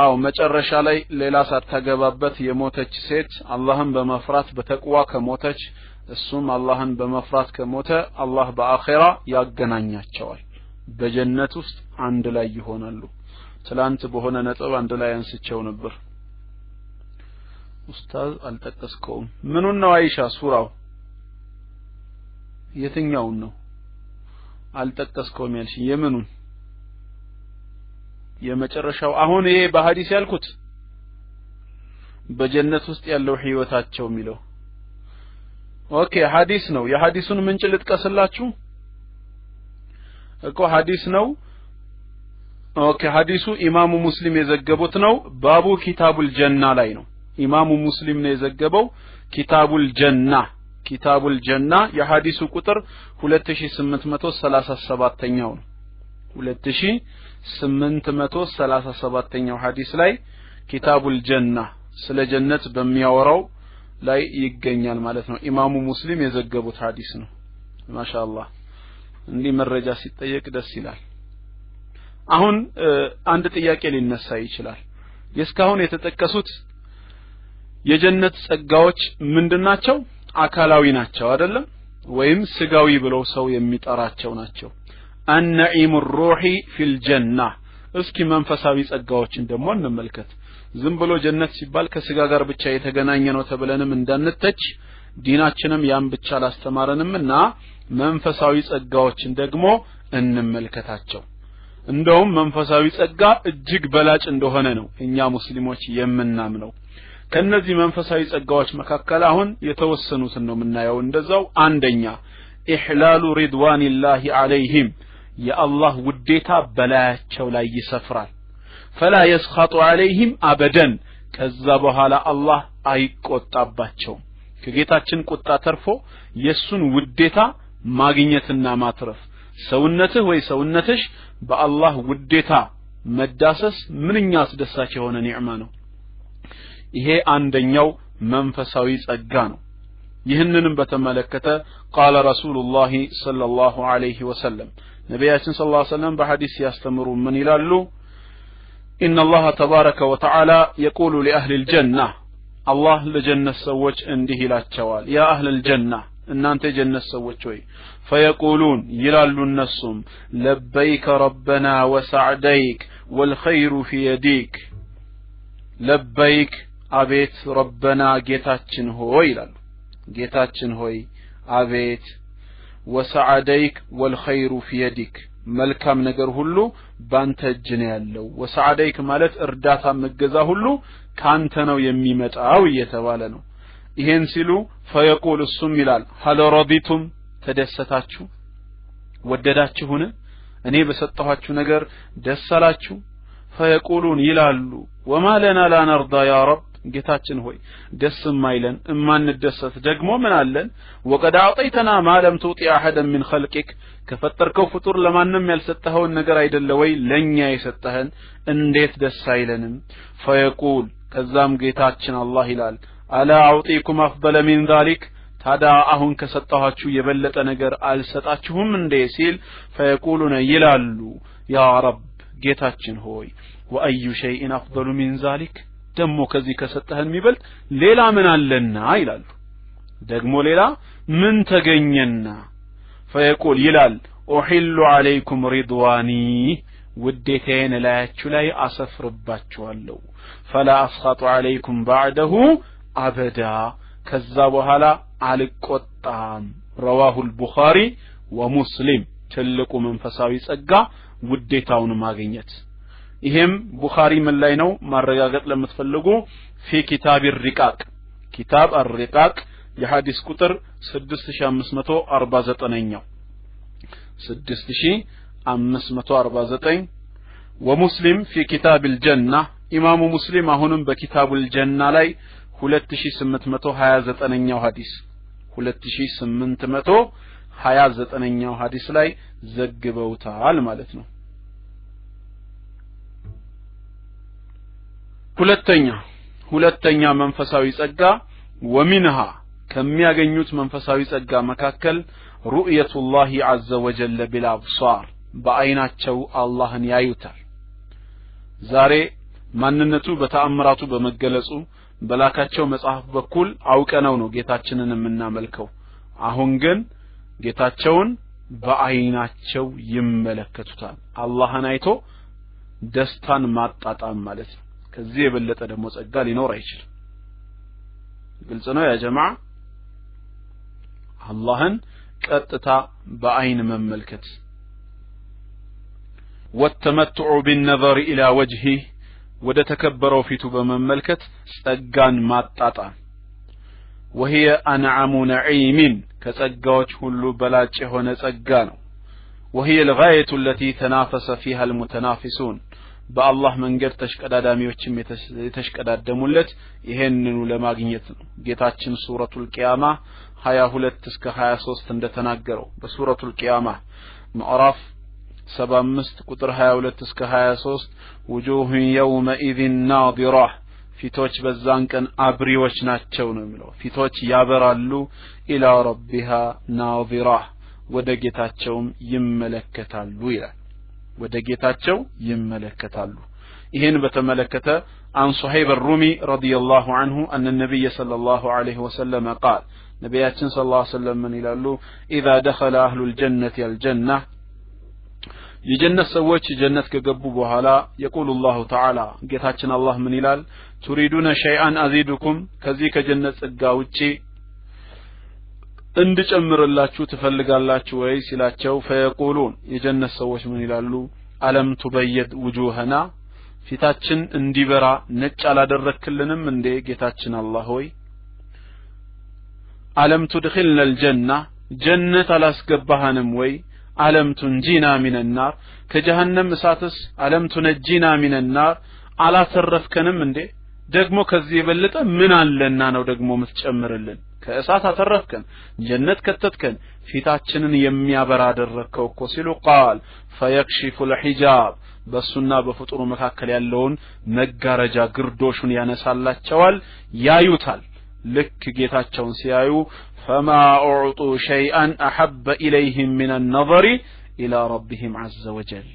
አው መጨረሻ ላይ ሌላ ሳታገባበት የሞተች ሴት አላህን በመፍራት በተቅዋ ከሞተች እሱም አላህን በመፍራት ከሞተ አላህ በአኺራ ያገናኛቸዋል በጀነት ውስጥ አንድ ላይ ይሆናሉ ትላንት በሆነ ነጥብ አንድ ላይ አንስቸው ነበር ኡስታዝ አልጠቀስከውም ምኑን ነው አይሻ ሱራው የትኛው ነው አልጠቀስከውም ያልሽ የምኑን የመጨረሻው አሁን ይሄ በሐዲስ ያልኩት በጀነት ውስጥ ያለው ህይወታቸው የሚለው ኦኬ ሐዲስ ነው የሐዲሱን ምንጭ ልጥቀስላችሁ እኮ ሐዲስ ነው ኦኬ ሐዲሱ ኢማሙ ሙስሊም የዘገቡት ነው ባቡ ኪታቡል ጀና ላይ ነው ኢማሙ ሙስሊም ነው የዘገበው ኪታቡል ጀና የሐዲሱ ቁጥር 2837ኛው ነው 2837ኛው ሐዲስ ላይ ኪታቡል ጀና ስለ ጀነት በሚያወራው ላይ ይገኛል ማለት ነው ኢማሙ ሙስሊም የዘገቡት ሐዲስ ነው ማሻአላህ እንዲህ መረጃ ሲጠየቅ ደስ ይላል አሁን አንድ ጥያቄ ሊነሳ ይችላል የስካሁን የተጠቀሱት የጀነት ጸጋዎች ምንድናቸው አካላዊ ናቸው አይደለም ወይም ስጋዊ ብለው ሰው የሚጠራቸው ናቸው النعيم الروحي في الجنة እስኪ መንፈሳዊ ጸጋዎችን ደግሞ እንመልከት ዝም ብሎ ጀነት ሲባል ከስጋ ጋር ብቻ የተገናኘ ነው ተብለንም እንዳንተች ዲናችንም ያን ብቻ ላስተማረንምና መንፈሳዊ ጸጋዎችን ደግሞ እንመልከታቸው እንደውም መንፈሳዊ ጸጋ እጅግ በላጭ እንደሆነ ነው እኛ ሙስሊሞች የምናምነው ከነዚህ መንፈሳዊ ጸጋዎች መካከል አሁን የተወሰኑትን ነው የምናየው እንደዛው አንደኛ ኢህላሉ ሪድዋኒላሂ ዐለይሂም የአላህ ውዴታ በላያቸው ላይ ይሰፍራል فلا يسخط عليهم ابدا ከዛ በኋላ አላህ አይቆጣባቸው ከጌታችን ቁጣ ተርፎ የሱን ውዴታ ማግኘትና ማትረፍ ሰውነትህ ወይ ሰውነትሽ በአላህ ውዴታ መዳሰስ ምንኛ አስደሳች የሆነ ኒዕማ ነው ይሄ አንደኛው መንፈሳዊ ጸጋ ነው ይህንንም በተመለከተ قال رسول الله صلى الله عليه وسلم ነብያችን ሰለላሁ ዐለይሂ ወሰለም በሐዲስ ያስተምሩ ምን ይላሉ إن الله تبارك وتعالى يقول لأهل الجنة الله لجنة سوّج انده لا تشوال يا أهل الجنة إن أنت جنة سوّج وي فيقولون يلال النسم لبيك ربنا وسعديك والخير في يديك لبيك أبيت ربنا جيتاتشن هو يلال جيتاتشن هوي أبيت وسعديك والخير في يديك መልካም ነገር ሁሉ ባንተ እጅ ነው ያለው ወሰዓደይክ ማለት እርዳታ መገዛ ሁሉ ካንተ ነው የሚመጣው እየተባለ ነው ይሄን ሲሉ فيقول السم ይላል هل رضيتم ተደሰታችሁ ወደዳችሁን እኔ በሰጣችሁ ነገር ደስ አላችሁ فيقولون ይላሉ وما لنا لا نرضى يا رب ጌታችን ሆይ ደስ ማይለን እማንደሰት ደግሞ ምን አለን وقد اعطيتنا ما لم تعطي احدا من خلقك ከፈጠርከው ፍጡር ለማንም ያልሰጠኸውን ነገር አይደለ ወይ ለኛ የሰጠህን እንዴት ደስ አይለንም فيقول ከዛም ጌታችን አላህ ይላል አላ አውጢኩም አፍضل من ذلك ታዲያ አሁን ከሰጣችሁ የበለጠ ነገር አልሰጣችሁም እንዴ ሲል فيقولون ይላሉ ያ ረብ ጌታችን ሆይ وأي شيء أفضل من ذلك ደሞ ከዚህ ከሰጠህን የሚበልጥ ሌላ ምን አለና ይላሉ ደግሞ ሌላ ምን ተገኘና فيقول ይላል أحل عليكم رضواني ውዴታዬን ላያችሁ ላይ አሰፍርባችኋለሁ فلا أسخط عليكم بعده أبدا ከዛ በኋላ አልቆጣም رواه البخاري ومسلم ትልቁ መንፈሳዊ ጸጋ ውዴታውን ማግኘት ይሄም ቡኻሪ ምን ላይ ነው ማረጋገጥ ለምትፈልጉ في كتاب الرقاق كتاب الرقاق የሐዲስ ቁጥር 6549ኛው 6549 ومسلم في كتاب الجنة ኢማሙ ሙስሊም አሁንም በኪታቡ الجنة ላይ 2829ኛው ሐዲስ 2829ኛው ሐዲስ ላይ ዘግበውታል ማለት ነው ሁለተኛ መንፈሳዊ ጸጋ ወሚንሃ ከሚያገኙት መንፈሳዊ ጸጋ መካከል ሩእየቱላሂ ዐዘ ወጀለ ቢልአብሳር በአይናቸው አላህን ያዩታል ዛሬ ማንነቱ በተአምራቱ በመገለጹ በላካቸው መጽሐፍ በኩል አውቀነው ነው ጌታችንን የምናመልከው አሁን ግን ጌታቸውን በአይናቸው ይመለከቱታል አላህን አይቶ ደስታን ማጣጣም ማለት ነው ከዚህ የበለጠ ደግሞ ጸጋ ሊኖር አይችልም ግልጽ ነው ያ ጀማዓ አላህን ቀጥታ በአይን መመልከት والتمتع بالنظر الى وجهه ወደ ተከበረው ፊቱ በመመልከት ጸጋን ማጣጣም وهي انعم نعيم ከጸጋዎች ሁሉ በላጭ የሆነ ጸጋ ነው وهي الغايه التي تنافس فيها المتنافسون በአላህ መንገድ ተሽቀዳዳሚዎችም የተሽቀዳደሙለት ይሄንኑ ለማግኘት ነው ጌታችን ሱረቱል ቂያማ 22 እስከ 23 እንደተናገረው በሱረቱል ቂያማ ምዕራፍ 75 ቁጥር 22 እስከ 23 وجوه يومئذ ناظرة ፊቶች በዛን ቀን አብሪዎች ናቸው ነው የሚለው ፊቶች ያበራሉ ኢላ ረቢሃ ናዚራ ወደ ጌታቸውም ይመለከታሉ ይላል ወደ ጌታቸው ይመለከታሉ ይሄን በተመለከተ عن صهيب الرومي رضي الله عنه أن النبي صلى الله عليه وسلم قال نبياتنا صلى الله عليه وسلم من إلى إذا دخل أهل الجنة الجنة የጀነት ሰዎች ጀነት ከገቡ በኋላ يقول الله تعالى ጌታችን አላህ ምን ይላል تريدون شيئا أزيدكم ከዚህ ከጀነት ጸጋ ውጪ እንድጨምርላችሁ ትፈልጋላችሁ ወይ ሲላቸው فيقولون የጀነት ሰዎች ምን ይላሉ ألم تبيض وجوهنا ፊታችን እንዲበራ ነጭ አላደረክልንም እንዴ ጌታችን አላህ ሆይ ألم تدخلنا الجنة جنة አላስገባህንም ወይ ألم تنجينا من النار كجهنم እሳትስ ألم تنجينا من النار አላተረፍከንም እንዴ ደግሞ ከዚህ የበለጠ ምን አለና ነው ደግሞ ምትጨምርልን ከእሳት አተረፍከን ጀነት ከተትከን ፊታችንን የሚያበራ አደረከው እኮ ሲሉ قال فيكشف الحجاب በሱና በፍጡሩ መካከል ያለውን መጋረጃ ግርዶሹን ያነሳላቸዋል ያዩታል ልክ ጌታቸውን ሲያዩ فما اعطوا شيئا احب اليهم من النظر الى ربهم عز وجل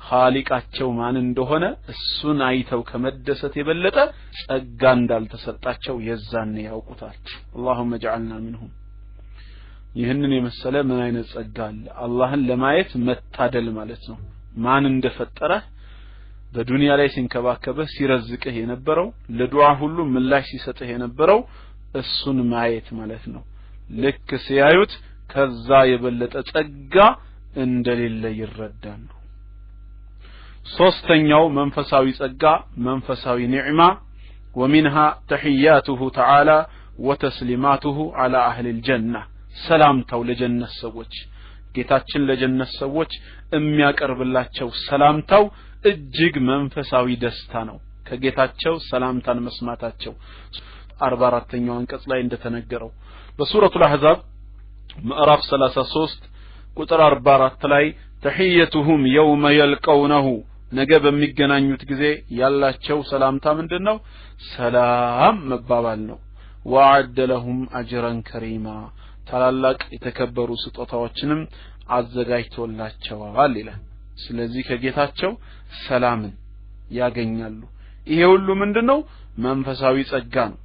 خالقاቸው ማን እንደሆነ እሱን አይተው ከመደሰት የበለጠ ጸጋ እንዳልተሰጣቸው የዛኔ ያውቁታል اللهم اجعلنا منهم ይህንን የመሰለ ምን አይነት ጸጋ አለ አላህን ለማየት መታደል ማለት ነው ማን እንደፈጠረ በዱንያ ላይ ሲንከባከበህ ሲረዝቅህ የነበረው ለዱዓ ሁሉ ምላሽ ሲሰጥህ የነበረው እሱን ማየት ማለት ነው ልክ ሲያዩት ከዛ የበለጠ ጸጋ እንደሌለ ይረዳሉ ሶስተኛው መንፈሳዊ ጸጋ መንፈሳዊ ኒዕማ ومنها تحياته تعالى وتسليماته على اهل الجنه ሰላምታው ለጀነት ሰዎች ጌታችን ለጀነት ሰዎች የሚያቀርብላቸው ሰላምታው እጅግ መንፈሳዊ ደስታ ነው ከጌታቸው ሰላምታን መስማታቸው 44ኛው አንቀጽ ላይ እንደተነገረው በሱረቱል አህዛብ ምዕራፍ 33 ቁጥር 44 ላይ ተህየቱሁም የውመ የልቀውነሁ ነገ በሚገናኙት ጊዜ ያላቸው ሰላምታ ምንድነው ሰላም መባባል ነው ወአደ ለሁም አጅራን ከሪማ ታላላቅ የተከበሩ ስጦታዎችንም አዘጋጅቶላቸዋል ይላል ስለዚህ ከጌታቸው ሰላምን ያገኛሉ ይሄ ሁሉ ምንድነው መንፈሳዊ ጸጋ ነው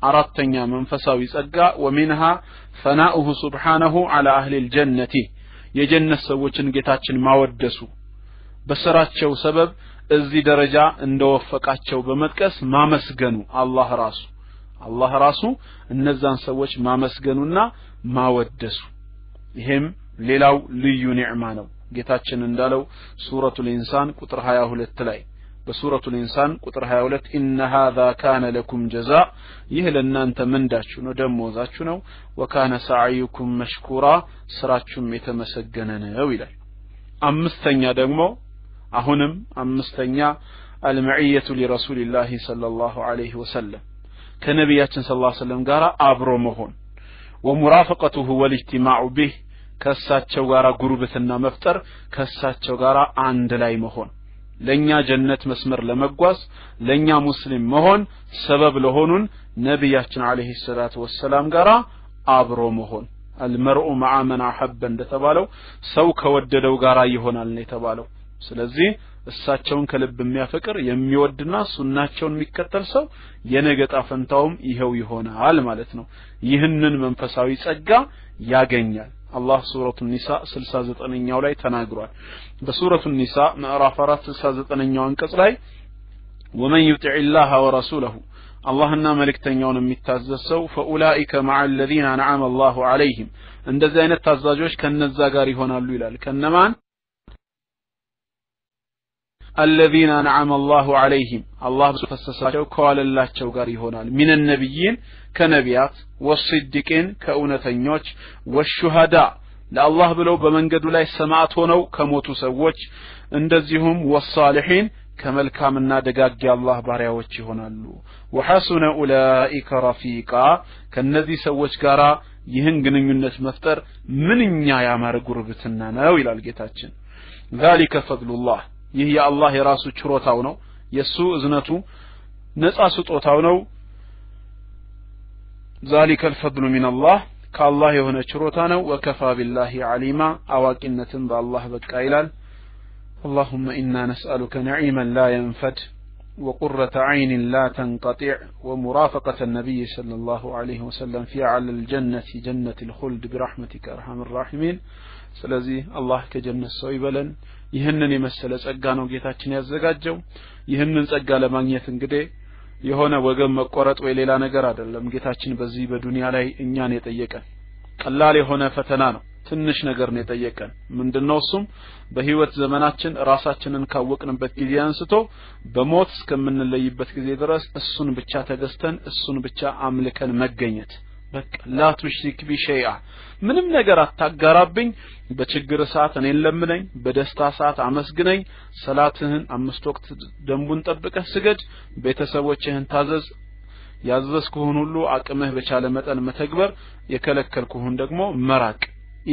አራተኛ መንፈሳዊ ጸጋ ومنها ثناؤه سبحانه على اهل الجنه የጀነት ሰዎችን ጌታችን ማወደሱ በስራቸው ሰበብ እዚህ ደረጃ እንደወፈቃቸው በመጥቀስ ማመስገኑ አላህ ራሱ እነዛን ሰዎች ማመስገኑና ማወደሱ ይሄም ሌላው ልዩ ኒዕማ ነው ጌታችን እንዳለው ሱረቱል ኢንሳን ቁጥር 22 ላይ በሱረቱል ኢንሳን ቁጥር 22 ኢነ ሃዛ ካነ ለኩም ጀዛእ ይህ ለእናንተ ምንዳችሁ ነው ደሞዛችሁ ነው ወካነ ሰዓዩኩም መሽኩራ ስራችሁም የተመሰገነ ነው ይላል አምስተኛ ደግሞ አሁንም አምስተኛ አልመዕየቱ ለረሱልላህ ሰለላሁ ዐለይሂ ወሰለም ከነቢያችን ሰለላሁ ዐለይሂ ወሰለም ጋር አብሮ መሆን ወሙራፈቀቱሁ ወልኢጅቲማዑ ቢህ ከሳቸው ጋር ጉርብትና መፍጠር ከሳቸው ጋር አንድ ላይ መሆን ለኛ ጀነት መስመር ለመጓዝ ለኛ ሙስሊም መሆን ሰበብ ለሆኑን ነብያችን አለይሂ ሰላቱ ወሰለም ጋራ አብሮ መሆን አልመርኡ መዓ መን አሐበ እንደተባለው ሰው ከወደደው ጋራ ይሆናል ነው የተባለው ስለዚህ እሳቸውን ከልብ የሚያፈቅር የሚወድና ሱናቸውን የሚከተል ሰው የነገጣ ፈንታውም ይሄው ይሆናል ማለት ነው ይህንን መንፈሳዊ ጸጋ ያገኛል አላህ ሱረቱ ኒሳ 69ኛው ላይ ተናግሯል በሱረቱ ኒሳ ምዕራፍ 4 69ኛው አንቀጽ ላይ ومن يطع الله ورسوله اللهنا መልእክተኛውን የሚታዘዝ ሰው فاولئك مع الذين انعم الله عليهم እንደዚህ አይነት ታዛዦች ከነዛ ጋር ይሆናሉ ይላል ከነማን الذين انعم الله عليهم الله በፈሰሳቸው ከዋለላቸው ጋር ይሆናል من النبيين ከነቢያት والصديقين ከእውነተኞች والشهداء ለአላህ ብለው በመንገዱ ላይ ሰማዕት ሆነው ከሞቱ ሰዎች እንደዚሁም والصالحين ከመልካምና ደጋግ የአላህ ባሪያዎች ይሆናሉ وحسن اولئك رفيقا ከነዚህ ሰዎች ጋራ ይህን ግንኙነት መፍጠር ምንኛ ያማረ ጉርብትና ነው ይላል ጌታችን ذلك فضل الله ይህ የአላህ የራሱ ችሮታው ነው የሱ እዝነቱ ነፃ ስጦታው ነው ذلك الفضل من الله كالله የሆነ ችሮታ ነው وكفى بالله عليما አዋቂነትን በአላህ በቃ ይላል اللهم إنا نسألك نعيما لا ينفد وقرة عين لا تنقطع ومرافقة النبي صلى الله عليه وسلم في على الجنة جنة الخلد برحمتك أرحم الراحمين ስለዚህ አላህ ከጀነት ሰው ይበለን ይህንን የመሰለ ጸጋ ነው ጌታችን ያዘጋጀው ይህንን ጸጋ ለማግኘት እንግዲህ የሆነ ወገን መቆረጥ ወይ ሌላ ነገር አይደለም ጌታችን በዚህ በዱንያ ላይ እኛን የጠየቀን ቀላል የሆነ ፈተና ነው ትንሽ ነገር ነው የጠየቀን ምንድነው እሱም በህይወት ዘመናችን ራሳችንን ካወቅንበት ጊዜ አንስቶ በሞት እስከምንለይበት ጊዜ ድረስ እሱን ብቻ ተገዝተን እሱን ብቻ አምልከን መገኘት በቃ لا تشرك بي شيئا ምንም ነገር አታጋራብኝ በችግር ሰዓት እኔን ለምነኝ በደስታ ሰዓት አመስግነኝ ሰላትህን 5 ወቅት ደንቡን ጠብቀህ ስገድ ቤተሰቦችህን ታዘዝ ያዘዝኩህን ሁሉ አቅምህ በቻለ መጠን መተግበር የከለከልኩህን ደግሞ መራቅ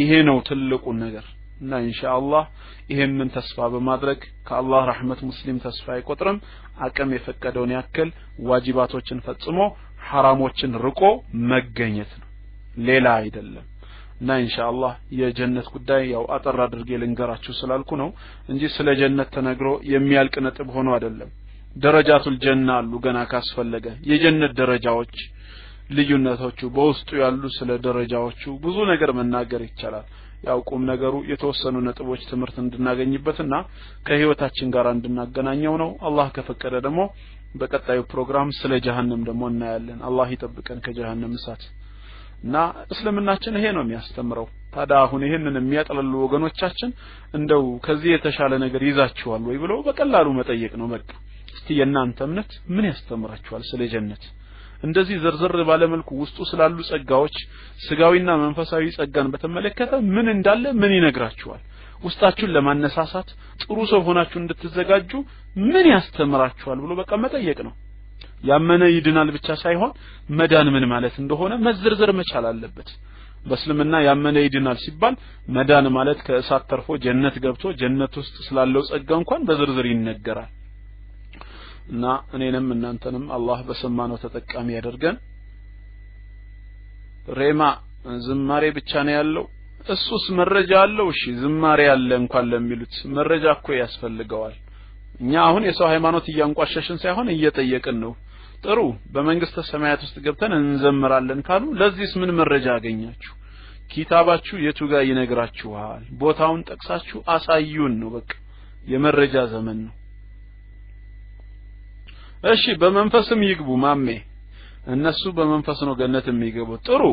ይሄ ነው ትልቁ ነገር እና ኢንሻአላህ ይሄንን ተስፋ በማድረግ ከአላህ ረህመት ሙስሊም ተስፋ አይቆጥርም አቅም የፈቀደውን ያክል ዋጂባቶችን ፈጽሞ ሐራሞችን ርቆ መገኘት ነው ሌላ አይደለም እና ኢንሻአላህ የጀነት ጉዳይ ያው አጠር አድርጌ ልንገራችሁ ስላልኩ ነው እንጂ ስለ ጀነት ተነግሮ የሚያልቅ ነጥብ ሆኖ አይደለም ደረጃቱል ጀና አሉ ገና ካስፈለገ የጀነት ደረጃዎች ልዩነቶቹ በውስጡ ያሉ ስለ ደረጃዎቹ ብዙ ነገር መናገር ይቻላል ያው ቁም ነገሩ የተወሰኑ ነጥቦች ትምህርት እንድናገኝበትና ከህይወታችን ጋር እንድናገናኘው ነው አላህ ከፈቀደ ደግሞ በቀጣዩ ፕሮግራም ስለ ጀሃነም ደግሞ እናያለን አላህ ይጠብቀን ከጀሃነም እሳት እና እስልምናችን ይሄ ነው የሚያስተምረው ታዲያ አሁን ይሄንን የሚያጠለሉ ወገኖቻችን እንደው ከዚህ የተሻለ ነገር ይዛችኋል ወይ ብለው በቀላሉ መጠየቅ ነው በቃ እስቲ የናንተ እምነት ምን ያስተምራችኋል ስለ ጀነት እንደዚህ ዝርዝር ባለ መልኩ ውስጡ ስላሉ ጸጋዎች ስጋዊና መንፈሳዊ ጸጋን በተመለከተ ምን እንዳለ ምን ይነግራችኋል ውስጣችሁን ለማነሳሳት ጥሩ ሰው ሆናችሁ እንድትዘጋጁ ምን ያስተምራችኋል ብሎ በቃ መጠየቅ ነው ያመነ ይድናል ብቻ ሳይሆን መዳን ምን ማለት እንደሆነ መዝርዝር መቻል አለበት በእስልምና ያመነ ይድናል ሲባል መዳን ማለት ከእሳት ተርፎ ጀነት ገብቶ ጀነት ውስጥ ስላለው ጸጋ እንኳን በዝርዝር ይነገራል እና እኔንም እናንተንም አላህ በሰማነው ተጠቃሚ ያደርገን ሬማ ዝማሬ ብቻ ነው ያለው እሱስ መረጃ አለው እሺ ዝማሬ ያለ እንኳን ለሚሉት መረጃ እኮ ያስፈልገዋል እኛ አሁን የሰው ሃይማኖት እያንቋሸሽን ሳይሆን እየጠየቅን ነው ጥሩ በመንግስተ ሰማያት ውስጥ ገብተን እንዘምራለን ካሉ ለዚህስ ምን መረጃ አገኛችሁ ኪታባችሁ የቱ ጋር ይነግራችኋል ቦታውን ጠቅሳችሁ አሳዩን ነው በቃ የመረጃ ዘመን ነው እሺ በመንፈስም ይግቡ ማሜ እነሱ በመንፈስ ነው ገነት የሚገቡ ጥሩ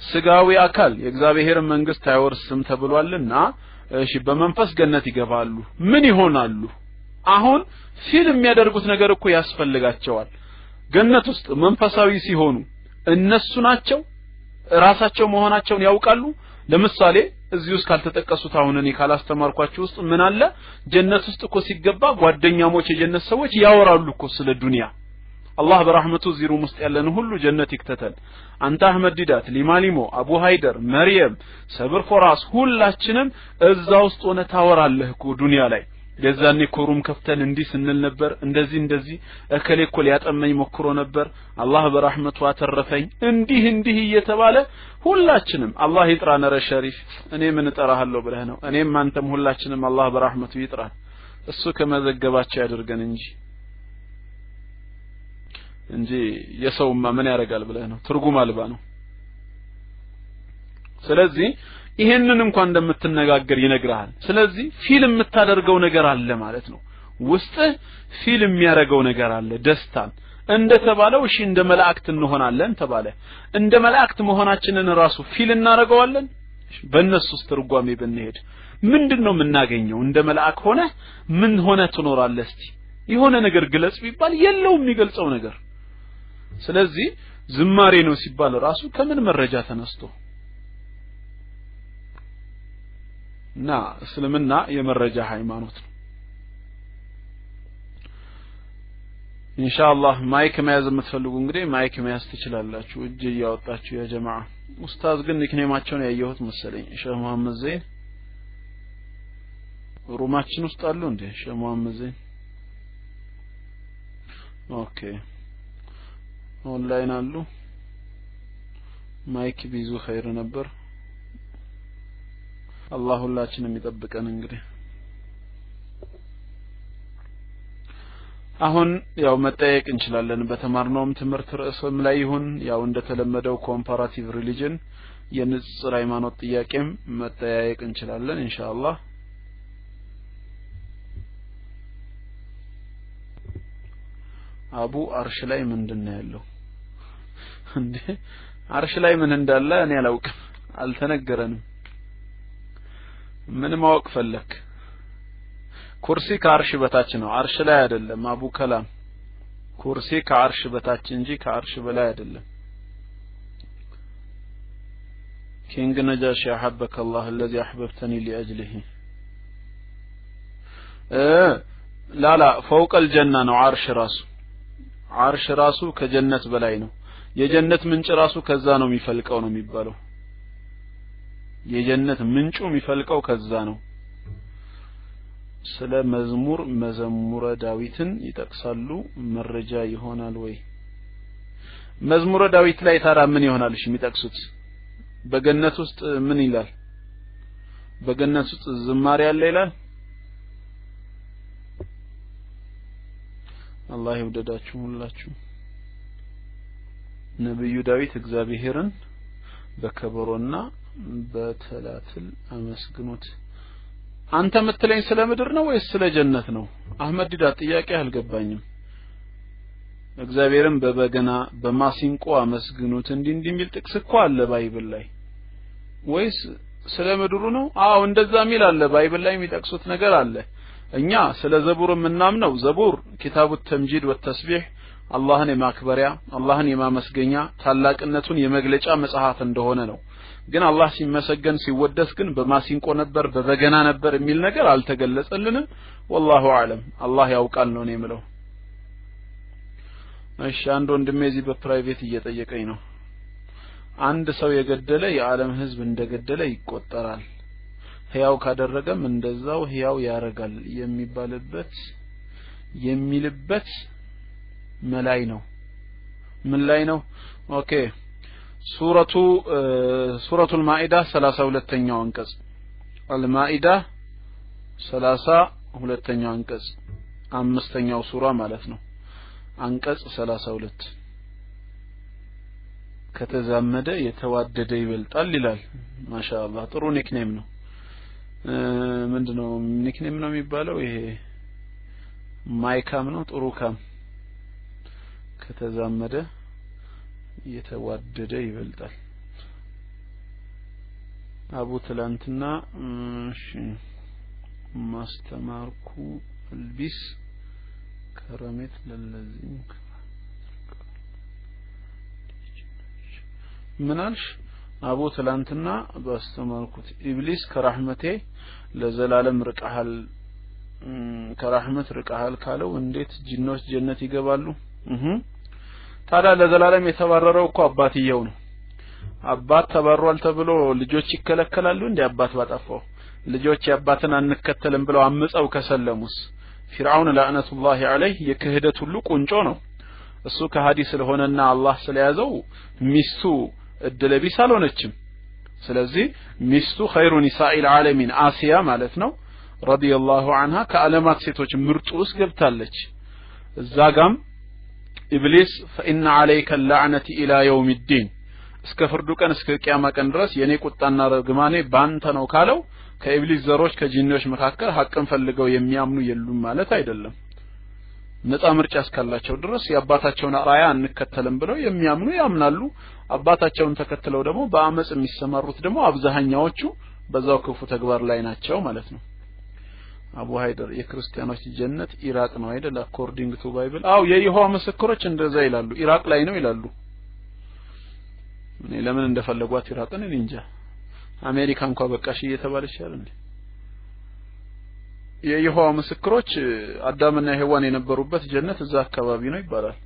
ስጋዊ አካል የእግዚአብሔር መንግስት አይወርስም ተብሏልና እሺ በመንፈስ ገነት ይገባሉ ምን ይሆናሉ አሁን ፊልም የሚያደርጉት ነገር እኮ ያስፈልጋቸዋል ገነት ውስጥ መንፈሳዊ ሲሆኑ እነሱ ናቸው ራሳቸው መሆናቸውን ያውቃሉ ለምሳሌ እዚህ ውስጥ ካልተጠቀሱት አሁን እኔ ካላስተማርኳችሁ ውስጥ ምን አለ ጀነት ውስጥ እኮ ሲገባ ጓደኛሞች የጀነት ሰዎች ያወራሉ እኮ ስለ ዱንያ አላህ በረህመቱ ዚሩም ውስጥ ያለን ሁሉ ጀነት ይክተተል አንተ አህመድ ዲዳት ሊማሊሞ አቡ ሃይደር መርየም ሰብር ፎራስ ሁላችንም እዛ ውስጥ ሆነ ታወራለህ እኮ ዱንያ ላይ የዛኔ ኮሩም ከፍተን እንዲህ ስንል ነበር እንደዚህ እከሌ እኮ ሊያጠመኝ ሞክሮ ነበር አላህ በረህመቱ አተረፈኝ እንዲህ እየተባለ ሁላችንም አላህ ይጥራን ረሸሪፍ እኔ ምን እጠራሃለሁ ብለህ ነው እኔም አንተም ሁላችንም አላህ በረህመቱ ይጥራን እሱ ከመዘገባቸው ያደርገን እንጂ የሰውማ ምን ያረጋል ብለህ ነው ትርጉም አልባ ነው ስለዚህ ይሄንን እንኳን እንደምትነጋገር ይነግራል ስለዚህ ፊልም የምታደርገው ነገር አለ ማለት ነው ውስጥ ፊልም የሚያረጋው ነገር አለ ደስታን እንደተባለው እሺ እንደ መላእክት እንሆናለን ተባለ እንደ መላእክት መሆናችንን ራሱ ፊል እናረጋዋለን በእነሱስ ትርጓሜ ብንሄድ ምንድነው የምናገኘው እንደ መላእክ ሆነ ምን ሆነ ትኖራለህ እስቲ የሆነ ነገር ግለጽ ቢባል የለውም የሚገልጸው ነገር ስለዚህ ዝማሬ ነው ሲባል ራሱ ከምን መረጃ ተነስቶ ና እስልምና የመረጃ ሃይማኖት ነው ኢንሻአላህ ማይክ መያዝ የምትፈልጉ እንግዲህ ማይክ መያዝ ትችላላችሁ እጅ ያወጣችሁ ያ ጀማዓ ኡስታዝ ግን ንክኔማቸውን ያየሁት መሰለኝ ሼህ መሐመድ ዘይን ሩማችን ውስጥ አሉ እንዴ ሼህ መሐመድ ዘይን ኦኬ ኦንላይን አሉ ማይክ ቢዙ ኸይር ነበር አላህ ሁላችንም ይጠብቀን እንግዲህ አሁን ያው መጠየቅ እንችላለን በተማርነውም ትምህርት ርዕስም ላይ ይሁን ያው እንደተለመደው ኮምፓራቲቭ ሪሊጅን የንጽጽር ሃይማኖት ጥያቄም መጠያየቅ እንችላለን ኢንሻአላህ አቡ አርሽ ላይ ምንድነው ያለው እንዴ አርሽ ላይ ምን እንዳለ እኔ አላውቅም አልተነገረንም ምን ማወቅ ፈለክ ኩርሲ ከአርሽ በታች ነው አርሽ ላይ አይደለም አቡ ከላም ኩርሲ ከአርሽ በታች እንጂ ከአርሽ በላይ አይደለም ኪንግ ነጃሽ ያሐበከ الله الذي احببتني لاجله لا فوق الجنه ነው አርሽ ራሱ ከጀነት በላይ ነው የጀነት ምንጭ ራሱ ከዛ ነው የሚፈልቀው ነው የሚባለው የጀነት ምንጩ የሚፈልቀው ከዛ ነው ስለ መዝሙረ ዳዊትን ይጠቅሳሉ መረጃ ይሆናል ወይ መዝሙረ ዳዊት ላይ ታራ ምን ይሆናል እሺ የሚጠቅሱት በገነት ውስጥ ምን ይላል በገነት ውስጥ ዝማሬ አለ ይላል አላህ ይወደዳችሁ ሁላችሁ ነብዩ ዳዊት እግዚአብሔርን በከበሮና በተላትል አመስግኑት አንተ ምትለኝ ስለ ምድር ነው ወይስ ስለ ጀነት ነው አህመድ ዲዳ ጥያቄ አልገባኝም እግዚአብሔርን በበገና በማሲንቆ አመስግኑት እንዲሚል ጥቅስ እኮ አለ ባይብል ላይ ወይስ ስለ ምድሩ ነው አዎ እንደዛ ሚል አለ ባይብል ላይ የሚጠቅሱት ነገር አለ እኛ ስለ ዘቡር ምናምነው ዘቡር ኪታቡ ተምጂድ ወተስቢህ አላህን የማክበሪያ አላህን የማመስገኛ ታላቅነቱን የመግለጫ መጽሐፍ እንደሆነ ነው ግን አላህ ሲመሰገን ሲወደስ ግን በማሲንቆ ነበር በበገና ነበር የሚል ነገር አልተገለጸልንም والله اعلم አላህ ያውቃል ነው የምለው እሺ አንድ ወንድሜ እዚህ በፕራይቬት እየጠየቀኝ ነው አንድ ሰው የገደለ የዓለም ህዝብ እንደገደለ ይቆጠራል ህያው ካደረገም እንደዛው ህያው ያረጋል የሚልበት መላይ ነው ምን ላይ ነው ኦኬ ሱረቱል ማኢዳ 32ኛው አንቀጽ አልማኢዳ 32ኛው አንቀጽ አምስተኛው ሱራ ማለት ነው አንቀጽ 32 ከተዛመደ የተዋደደ ይበልጣል ይላል ማሻአላህ ጥሩ ኒክኔም ነው ምንድነው ኒክኔም ነው የሚባለው ይሄ ማይካም ነው ጥሩ ካም ከተዛመደ የተዋደደ ይበልጣል አቡ ትላንትና እሺ ማስተማርኩ ልቢስ ከረሜት ለለዚም ምናልሽ አቡ ትላንትና ባስተማርኩት ኢብሊስ ከራህመቴ ለዘላለም ርቀሃል ከራህመት ርቀሃል ካለው እንዴት ጂኖች ጀነት ይገባሉ ታዲያ ለዘላለም የተባረረው እኮ አባትየው ነው አባት ተባሯል ተብሎ ልጆች ይከለከላሉ እንዴ አባት ባጠፋው ልጆች ያባትን አንከተልም ብለው አምፀው ከሰለሙስ ፊርዓውን ለአነቱላሂ ዐለይሂ የክህደት ሁሉ ቁንጮ ነው እሱ ከሃዲ ስለሆነና አላህ ስለያዘው ሚስቱ እድለቢስ አልሆነችም ስለዚህ ሚስቱ ኸይሩ ኒሳኢል ዓለሚን አሲያ ማለት ነው ረዲየላሁ ዐንሃ ከዓለማት ሴቶች ምርጡ ውስጥ ገብታለች እዛጋም ኢብሊስ فإن عليك اللعنة إلى يوم الدين እስከ ፍርዱ ቀን እስከ ቂያማ ቀን ድረስ የኔ ቁጣና ረግማኔ ባንተ ነው ካለው ከኢብሊስ ዘሮች ከጂኒዎች መካከል ሐቅን ፈልገው የሚያምኑ የሉም ማለት አይደለም ነፃ ምርጫ እስካላቸው ድረስ ያባታቸውን አራያ አንከተልም ብለው የሚያምኑ ያምናሉ አባታቸውን ተከትለው ደግሞ በአመጽ የሚሰማሩት ደግሞ አብዛኛዎቹ በዛው ክፉ ተግባር ላይ ናቸው ማለት ነው አቡ ሃይደር የክርስቲያኖች ጀነት ኢራቅ ነው አይደል አኮርዲንግ ቱ ባይብል አው የይሖዋ ምስክሮች እንደዛ ይላሉ ኢራቅ ላይ ነው ይላሉ እኔ ለምን እንደፈለጓት ኢራቅን እንጃ አሜሪካ እንኳን በቃሽ እየተባለች ያለ የይሖዋ ምስክሮች አዳምና ሔዋን የነበሩበት ጀነት እዛ አካባቢ ነው ይባላል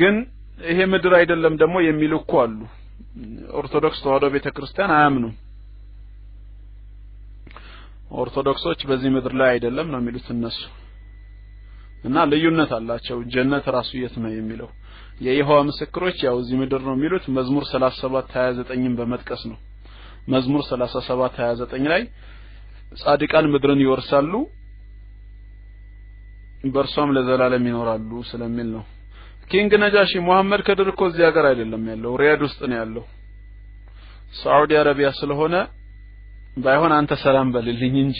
ግን ይሄ ምድር አይደለም ደግሞ የሚልኩ አሉ ኦርቶዶክስ ተዋህዶ ቤተክርስቲያን አያምኑም ኦርቶዶክሶች በዚህ ምድር ላይ አይደለም ነው የሚሉት እነሱ እና ልዩነት አላቸው ጀነት ራሱ የት ነው የሚለው የይሖዋ ምስክሮች ያው እዚህ ምድር ነው የሚሉት መዝሙር 37:29ን በመጥቀስ ነው መዝሙር 37:29 ላይ ጻድቃን ምድርን ይወርሳሉ በርሷም ለዘላለም ይኖራሉ ስለሚል ነው ኪንግ ነጃሺ መሐመድ ከድር እኮ እዚህ ሀገር አይደለም ያለው ሪያድ ውስጥ ነው ያለው ሳዑዲ አረቢያ ስለሆነ ባይሆን አንተ ሰላም በልልኝ እንጂ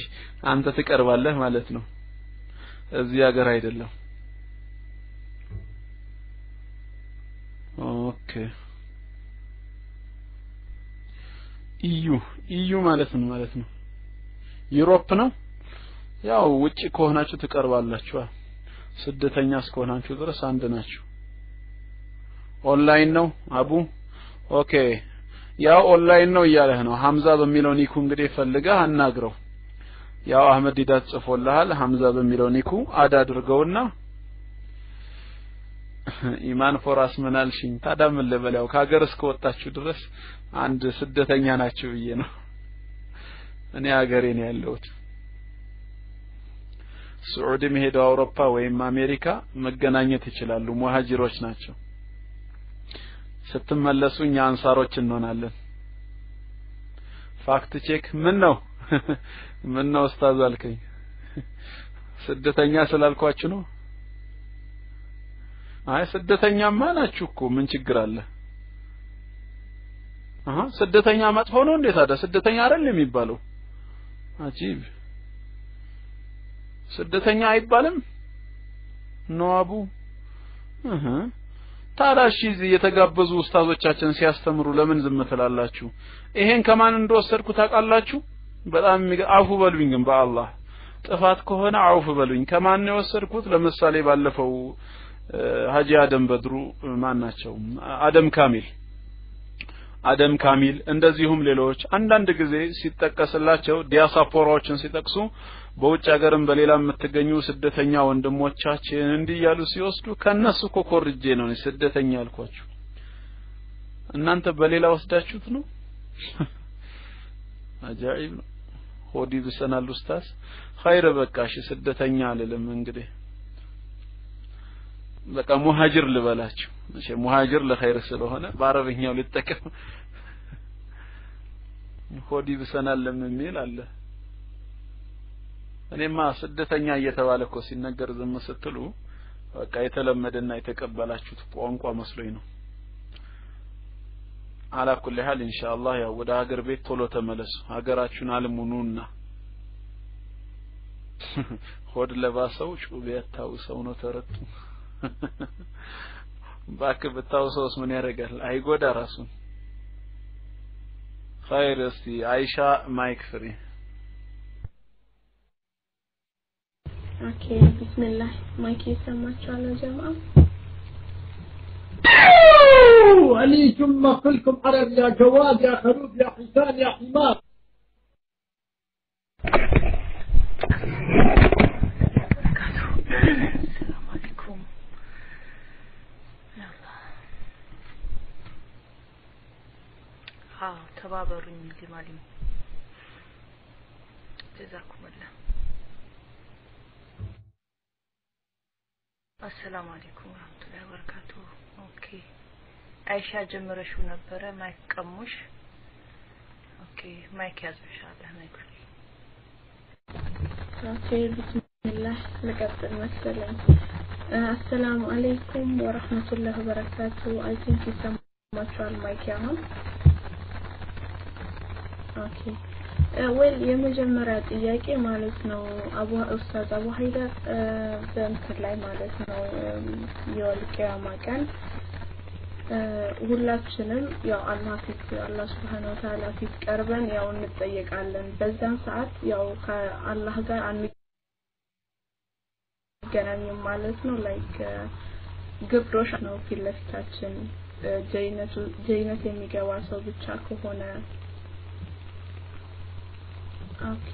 አንተ ትቀርባለህ ማለት ነው እዚህ ሀገር አይደለም ኦኬ ኢዩ ማለት ነው ዩሮፕ ነው ያው ውጪ ከሆናችሁ ትቀርባላችሁ ስደተኛ እስከሆናችሁ ድረስ አንድ ናችሁ ኦንላይን ነው አቡ ኦኬ ያው ኦንላይን ነው እያለህ ነው ሐምዛ በሚለው ኒኩ እንግዲህ ፈልገህ አናግረው ያው አህመድ ዲዳት ጽፎልሃል ሐምዛ በሚለው ኒኩ አድ አድርገውና ኢማን ፎራስ ምናልሽኝ ታዲያ ምን ልበለው ከሀገር እስከወጣችሁ ድረስ አንድ ስደተኛ ናችሁ ብዬ ነው እኔ ሀገሬ ነው ያለሁት ሳዑዲ መሄደው አውሮፓ ወይም አሜሪካ መገናኘት ይችላሉ ሙሃጅሮች ናቸው ስትመለሱ እኛ አንሳሮች እንሆናለን ፋክት ቼክ ምን ነው ኡስታዝ አልከኝ ስደተኛ ስላልኳችሁ ነው አይ ስደተኛማ ናችሁ እኮ ምን ችግር አለ ስደተኛ መጥፎ ነው እንዴ ታዲያ ስደተኛ አይደል የሚባለው አጂብ ስደተኛ አይባልም ነው አቡ ታላሺ የተጋበዙ ኡስታዞቻችን ሲያስተምሩ ለምን ዝም ትላላችሁ ይሄን ከማን እንደወሰድኩ ታውቃላችሁ በጣም አፉ በሉኝ ግን በአላህ ጥፋት ከሆነ አውፍ በሉኝ ከማን ነው የወሰድኩት ለምሳሌ ባለፈው ሀጂ አደም በድሩ ማን ናቸው አደም ካሚል እንደዚሁም ሌሎች አንዳንድ ጊዜ ሲጠቀስላቸው ዲያስፖራዎችን ሲጠቅሱ በውጭ ሀገርም በሌላ የምትገኙ ስደተኛ ወንድሞቻችን እንዲያሉ ሲወስዱ ከነሱ ኮኮርጄ ነው ስደተኛ ያልኳችሁ እናንተ በሌላ ወስዳችሁት ነው አጃኢብ ነው ሆዲ ብሰናል ኡስታዝ ኸይር በቃሽ ስደተኛ አልልም እንግዲህ በቃ ሙሃጅር ልበላችሁ እሺ ሙሃጅር ለኸይር ስለሆነ በአረብኛው ልጠቀም ሆዲ ብሰናል ለምን አለ እኔማ ስደተኛ እየተባለ እኮ ሲነገር ዝም ስትሉ በቃ የተለመደና የተቀበላችሁት ቋንቋ መስሎኝ ነው አላ ኩል ሐል ኢንሻአላህ ያው ወደ ሀገር ቤት ቶሎ ተመለሱ ሀገራችሁን አልሙኑና ሆድ ለባሰው ጩቤ ያታውሰው ነው ተረቱ ባክ በታውሰውስ ምን ያደርጋል አይጎዳ ራሱን خير እስቲ አይሻ ማይክ ፍሪ اوكي بسم الله ማይክ ይሰማችኋል ጀማዓ علي ثم كلكم عرب يا جواد يا خروف يا حسان يا حمار السلام عليكم يلا تبابروني جمالي جزاكم الله السلام عليكم ورحمة الله وبركاته اوكي عائشة ጀምረሽው ነበረ ማይክ ቀሙሽ ኦኬ ማይክ ያዝብሻለህ ማይክ ኦኬ ቢስሚላህ ለቀጥል መሰለኝ السلام عليكم ورحمة الله وبركاته I think ይሰማችኋል ማይክ ያሁን ኦኬ well የመጀመሪያ ጥያቄ ማለት ነው ኡስታዝ አቡ ሀይደር በእንትን ላይ ማለት ነው የወልቂያማ ቀን ሁላችንም ያው አላህ ፊት አላህ Subhanahu Wa Ta'ala ፊት ቀርበን ያው እንጠየቃለን በዛን ሰዓት ያው ከአላህ ጋር አንገናኝም ማለት ነው ላይክ ግብሮሽ ነው ፊለፍታችን ጀነት የሚገባ ሰው ብቻ ከሆነ ኦኬ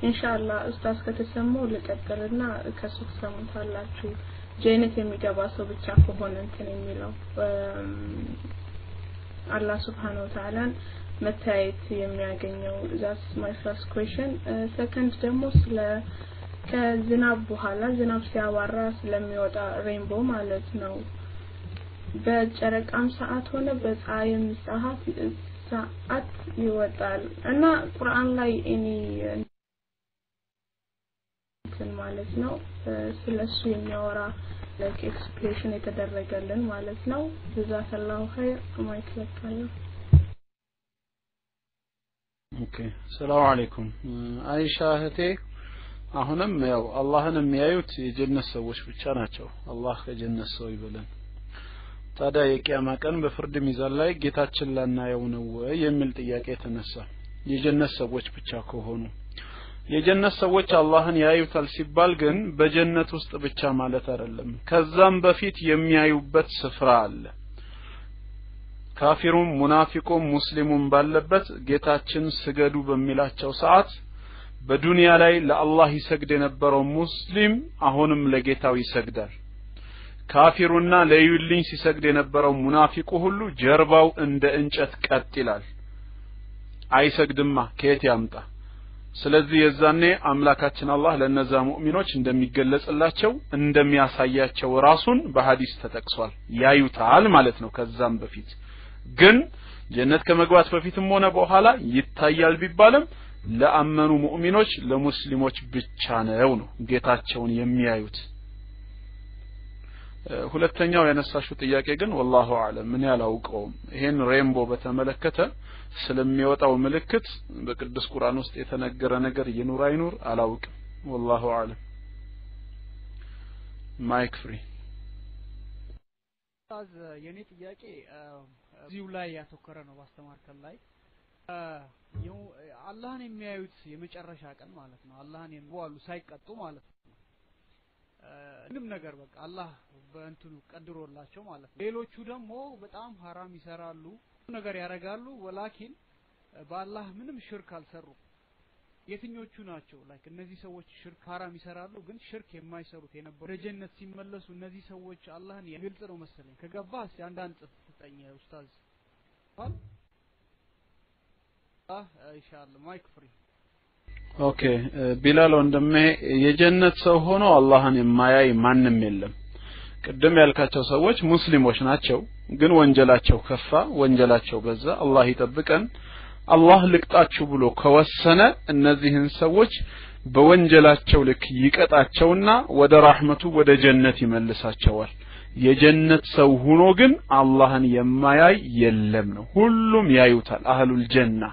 ኢንሻአላህ ኡስታዝ ከተሰማው ለቀጥልና ከሱ ተሰሙታላችሁ ጀነት የሚገባ ሰው ብቻ ከሆነ እንትን የሚለው አላህ Subhanahu Wa Ta'ala መታየት የሚያገኘው that's my first question second ደግሞ ስለ ከዝናብ በኋላ ዝናብ ሲያባራ ስለሚወጣ ሬንቦ ማለት ነው በጨረቃም ሰዓት ሆነ በፀሐይም ሰዓት ይወጣል እና ቁርአን ላይ እኔ ማለት ነው ስለሱ የሚያወራ like explanation የተደረገልን ማለት ነው ጀዛከላሁ ኸይር ማይክለካለ ኦኬ ሰላም አለይኩም አይሻ እህቴ አሁንም ያው አላህን የሚያዩት የጀነት ሰዎች ብቻ ናቸው አላህ ከጀነት ሰው ይበለን ታዲያ የቂያማ ቀን በፍርድ ሚዛን ላይ ጌታችን ላናየው ነው የሚል ጥያቄ ተነሳ የጀነት ሰዎች ብቻ ከሆኑ የጀነት ሰዎች አላህን ያዩታል ሲባል ግን በጀነት ውስጥ ብቻ ማለት አይደለም ከዛም በፊት የሚያዩበት ስፍራ አለ ካፊሩም ሙናፊቁም ሙስሊሙም ባለበት ጌታችን ስገዱ በሚላቸው ሰዓት በዱንያ ላይ ለአላህ ይሰግድ የነበረው ሙስሊም አሁንም ለጌታው ይሰግዳል ካፊሩና ለዩልኝ ሲሰግድ የነበረው ሙናፊቁ ሁሉ ጀርባው እንደ እንጨት ቀጥ ይላል አይሰግድማ ከየት ያምጣ ስለዚህ የዛኔ አምላካችን አላህ ለነዛ ሙእሚኖች እንደሚገለጽላቸው እንደሚያሳያቸው ራሱን በሐዲስ ተጠቅሷል ያዩታል ማለት ነው ከዛም በፊት ግን ጀነት ከመግባት በፊትም ሆነ በኋላ ይታያል ቢባልም ለአመኑ ሙእሚኖች ለሙስሊሞች ብቻ ነው ጌታቸውን የሚያዩት ሁለተኛው ያነሳሽው ጥያቄ ግን والله اعلم ምን ያላውቀውም ይሄን ሬንቦ በተመለከተ ስለሚወጣው ምልክት በቅዱስ ቁርአን ውስጥ የተነገረ ነገር ይኑር አይኑር አላውቅም والله اعلم ማይክ ፍሪ ታዝ የኔ ጥያቄ እዚሁ ላይ ያተኮረ ነው ማስተማርከል ላይ አላህን የሚያዩት የመጨረሻ ቀን ማለት ነው አላህን የሚዋሉ ሳይቀጡ ማለት ነው ምንም ነገር በቃ አላህ በእንትኑ ቀድሮላቸው ማለት ነው ሌሎቹ ደግሞ በጣም حرام ይሰራሉ ነገር ያረጋሉ ወላኪን በአላህ ምንም ሽርክ አልሰሩ የትኞቹ ናቸው ላይክ እነዚህ ሰዎች ሽርክ حرام ይሰራሉ ግን ሽርክ የማይሰሩት የነበሩ ለጀነት ሲመለሱ እነዚህ ሰዎች አላህን ይግልጽ ነው መሰለኝ ከገባስ አንዳንድ ጥፍጠኛ ኡስታዝ ኢንሻአላህ ማይክ ፍሪ ኦኬ ቢላል ወንድሜ የጀነት ሰው ሆኖ አላህን የማያይ ማንንም የለም ቅድም ያልካቸው ሰዎች ሙስሊሞች ናቸው ግን ወንጀላቸው ከፋ ወንጀላቸው በዛ አላህ ይጠብቀን አላህ ልቅጣችሁ ብሎ ከወሰነ እነዚህን ሰዎች በወንጀላቸው ልክ ይቀጣቸውና ወደ ረህመቱ ወደ ጀነት ይመልሳቸዋል የጀነት ሰው ሆኖ ግን አላህን የማያይ የለም ነው ሁሉም ያዩታል አህሉል ጀና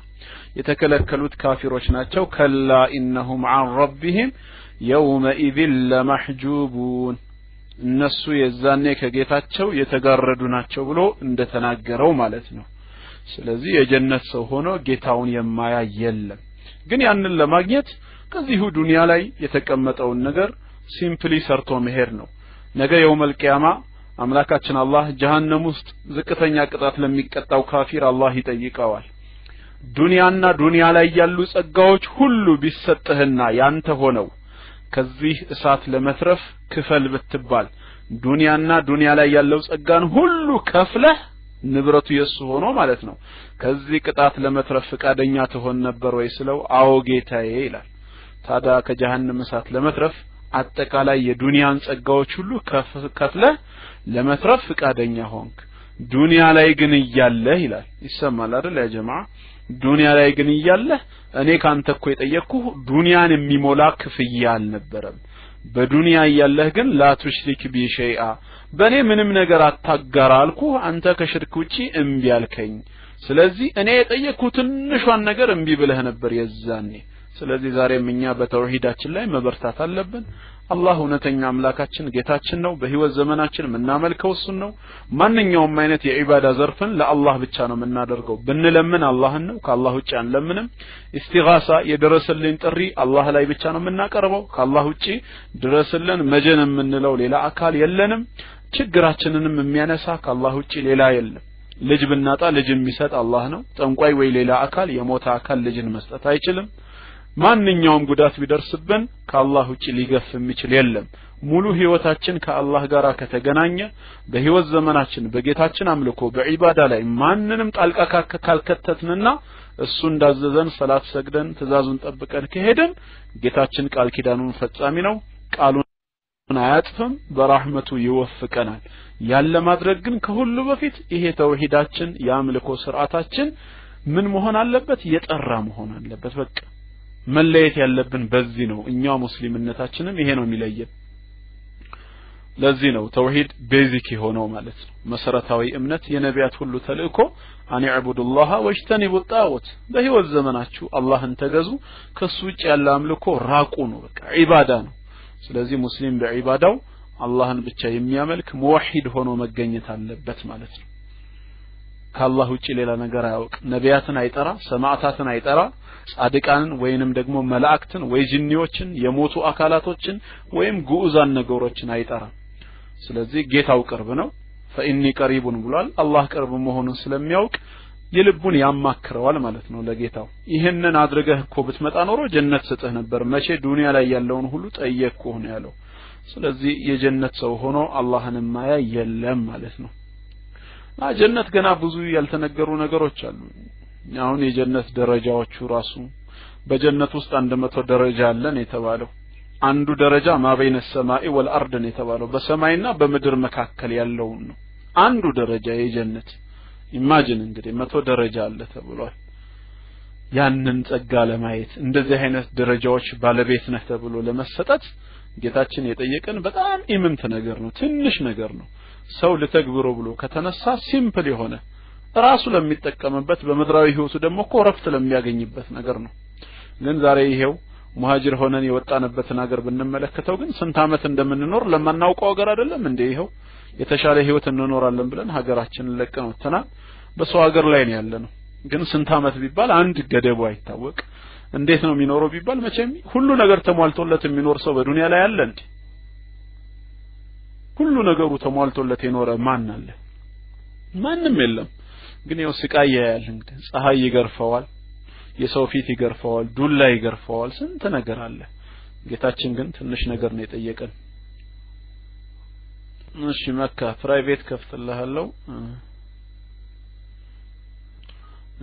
የተከለከሉት ካፊሮች ናቸው ከላ ኢነሁም عن ربهم يومئذ لمحجوبون እነሱ የዛኔ ከጌታቸው የተጋረዱ ናቸው ብሎ እንደተናገረው ማለት ነው ስለዚህ የጀነት ሰው ሆኖ ጌታውን የማያይ የለም ግን ያንን ለማግኘት ከዚሁ ዱንያ ላይ የተቀመጠውን ነገር ሲምፕሊ ሰርቶ መሄድ ነው ነገ የውመል ቂያማ አምላካችን አላህ ጀሃነም ውስጥ ዝቅተኛ ቅጣት ለሚቀጣው ካፊር አላህ ይጠይቀዋል ዱንያና ዱንያ ላይ ያሉ ጸጋዎች ሁሉ ቢሰጥህና ያንተ ሆነው ከዚህ እሳት ለመትረፍ ክፈል ብትባል ዱንያና ዱንያ ላይ ያለው ጸጋን ሁሉ ከፍለህ ንብረቱ የሱ ሆኖ ማለት ነው ከዚህ ቅጣት ለመትረፍ ፈቃደኛ ትሆን ነበር ወይ ስለው አዎ ጌታዬ ይላል ታዲያ ከጀሃነም እሳት ለመትረፍ አጠቃላይ የዱንያን ጸጋዎች ሁሉ ከፍለህ ለመትረፍ ፈቃደኛ ሆንክ ዱንያ ላይ ግን ይያለህ ይላል ይሰማል አይደል ያ ጀማዓ ዱንያ ላይ ግን ይያለህ እኔ ካንተ እኮ የጠየቅኩህ ዱንያን የሚሞላ ክፍያ አልነበረም በዱንያ ይያለህ ግን ላ ትሽሪክ ቢ ሸይአ በኔ ምንም ነገር አታጋራ አልኩህ አንተ ከሽርክ ውጪ እምቢ አልከኝ ስለዚህ እኔ የጠየቅኩህ ትንሿን ነገር እምቢ ብለህ ነበር የዛኔ ስለዚህ ዛሬም እኛ በተውሂዳችን ላይ መበርታት አለብን አላህ እውነተኛ አምላካችን ጌታችን ነው በህይወት ዘመናችን ምናመልከው እሱን ነው ማንኛውም አይነት የዒባዳ ዘርፍን ለአላህ ብቻ ነው የምናደርገው ብንለምን አላህን ነው ከአላህ ውጪ አንለምንም ኢስቲጋሳ የደረሰልን ጥሪ አላህ ላይ ብቻ ነው የምናቀርበው ከአላህ ውጪ ድረስልን መጀን የምንለው ሌላ አካል የለንም ችግራችንንም የሚያነሳ ከአላህ ውጪ ሌላ የለም ልጅ ብናጣ ልጅ የሚሰጥ አላህ ነው ጠንቋይ ወይ ሌላ አካል የሞተ አካል ልጅን መስጠት አይችልም ማንኛውም ጉዳት ቢደርስብን ከአላህ ውጪ ሊገፍ የሚችል የለም ሙሉ ህይወታችን ከአላህ ጋር ከተገናኘ በህይወት ዘመናችን በጌታችን አምልኮ በዒባዳ ላይ ማንንም ጣልቃ ካልከተትንና እሱ እንዳዘዘን ሰላት ሰግደን ትእዛዙን ጠብቀን ከሄድን ጌታችን ቃል ኪዳኑን ፈጻሚ ነው ቃሉን አያጥፍም በራህመቱ ይወፍቀናል ያለ ማድረግ ግን ከሁሉ በፊት ይሄ ተውሂዳችን ያምልኮ ስርዓታችን ምን መሆን አለበት የጠራ መሆን አለበት በቃ መለየት ያለብን በዚህ ነው እኛ ሙስሊምነታችንም ይሄ ነው የሚለየን ለዚህ ነው ተውሂድ ቤዚክ የሆነው ማለት ነው መሰረታዊ እምነት የነቢያት ሁሉ ተልእኮ አን ይዕቡዱላህ ወጅተኒቡ ጣዖት በህይወት ዘመናችሁ አላህን ተገዙ ከሱ ውጭ ያለ አምልኮ ራቁ ነው በቃ ዒባዳ ነው ስለዚህ ሙስሊም በዒባዳው አላህን ብቻ የሚያመልክ ሙወሂድ ሆኖ መገኘት አለበት ማለት ነው ከአላህ ውጭ ሌላ ነገር አያውቅ ነቢያትን አይጠራ ሰማዕታትን አይጠራ ጻድቃንን ወይንም ደግሞ መላእክትን ወይ ጂኒዎችን የሞቱ አካላቶችን ወይም ጉኡዛን ነገሮችን አይጠራ ስለዚህ ጌታው ቅርብ ነው ፈኢኒ ቀሪቡን ብሏል አላህ ቅርብ መሆኑን ስለሚያውቅ የልቡን ያማክረዋል ማለት ነው ለጌታው ይሄንን አድርገህ እኮ ብትመጣ ኖሮ ጀነት ሰጥህ ነበር መቼ ዱንያ ላይ ያለውን ሁሉ ጠየቅኩህ ነው ያለው ስለዚህ የጀነት ሰው ሆኖ አላህን ማያ የለም ማለት ነው ጀነት ገና ብዙ ያልተነገሩ ነገሮች አሉ አሁን የጀነት ደረጃዎቹ ራሱ በጀነት ውስጥ 100 ደረጃ አለን የተባለው አንዱ ደረጃ ማበይነ ሰማይ ወልአርድ ነው የተባለው በሰማይና በምድር መካከል ያለው ነው አንዱ ደረጃ የጀነት ኢማጂን እንግዲህ 100 ደረጃ አለ ተብሏል ያንን ጸጋ ለማየት እንደዚህ አይነት ደረጃዎች ባለቤት ነህ ተብሎ ለመሰጠት ጌታችን የጠየቀን በጣም ኢምንት ነገር ነው ትንሽ ነገር ነው ሰው ለተግብሮ ብሎ ከተነሳ ሲምፕል የሆነ ራሱ ለሚጠቀምበት በመድራዊ ህይወቱ ደግሞ ኮረፍት ለሚያገኝበት ነገር ነው ግን ዛሬ ይሄው ሙሃጅር ሆነን የወጣንበትን ሀገር ብንመለከተው ግን ስንት አመት እንደምንኖር ለማናውቀው ሀገር አይደለም እንዴ ይሄው የተሻለ ህይወት እንኖራለን ብለን ሀገራችንን ለቀን ወጥተናል በሰው ሀገር ላይ ነው ያለነው ግን ስንት አመት ቢባል አንድ ገደቡ አይታወቅ እንዴት ነው የሚኖረው ቢባል መቼም ሁሉ ነገር ተሟልቶለት የሚኖር ሰው በዱንያ ላይ አለ እንዴ ሁሉ ነገሩ ተሟልቶለት የኖረ ማን አለ ማንንም የለም ግን ያው ስቃይ ያያል እንግዲህ ፀሐይ ይገርፈዋል የሰው ፊት ይገርፈዋል ዱላ ይገርፈዋል ስንት ነገር አለ ጌታችን ግን ትንሽ ነገር ነው የጠየቀን እሺ መካ ፕራይቬት ከፍተልሃለሁ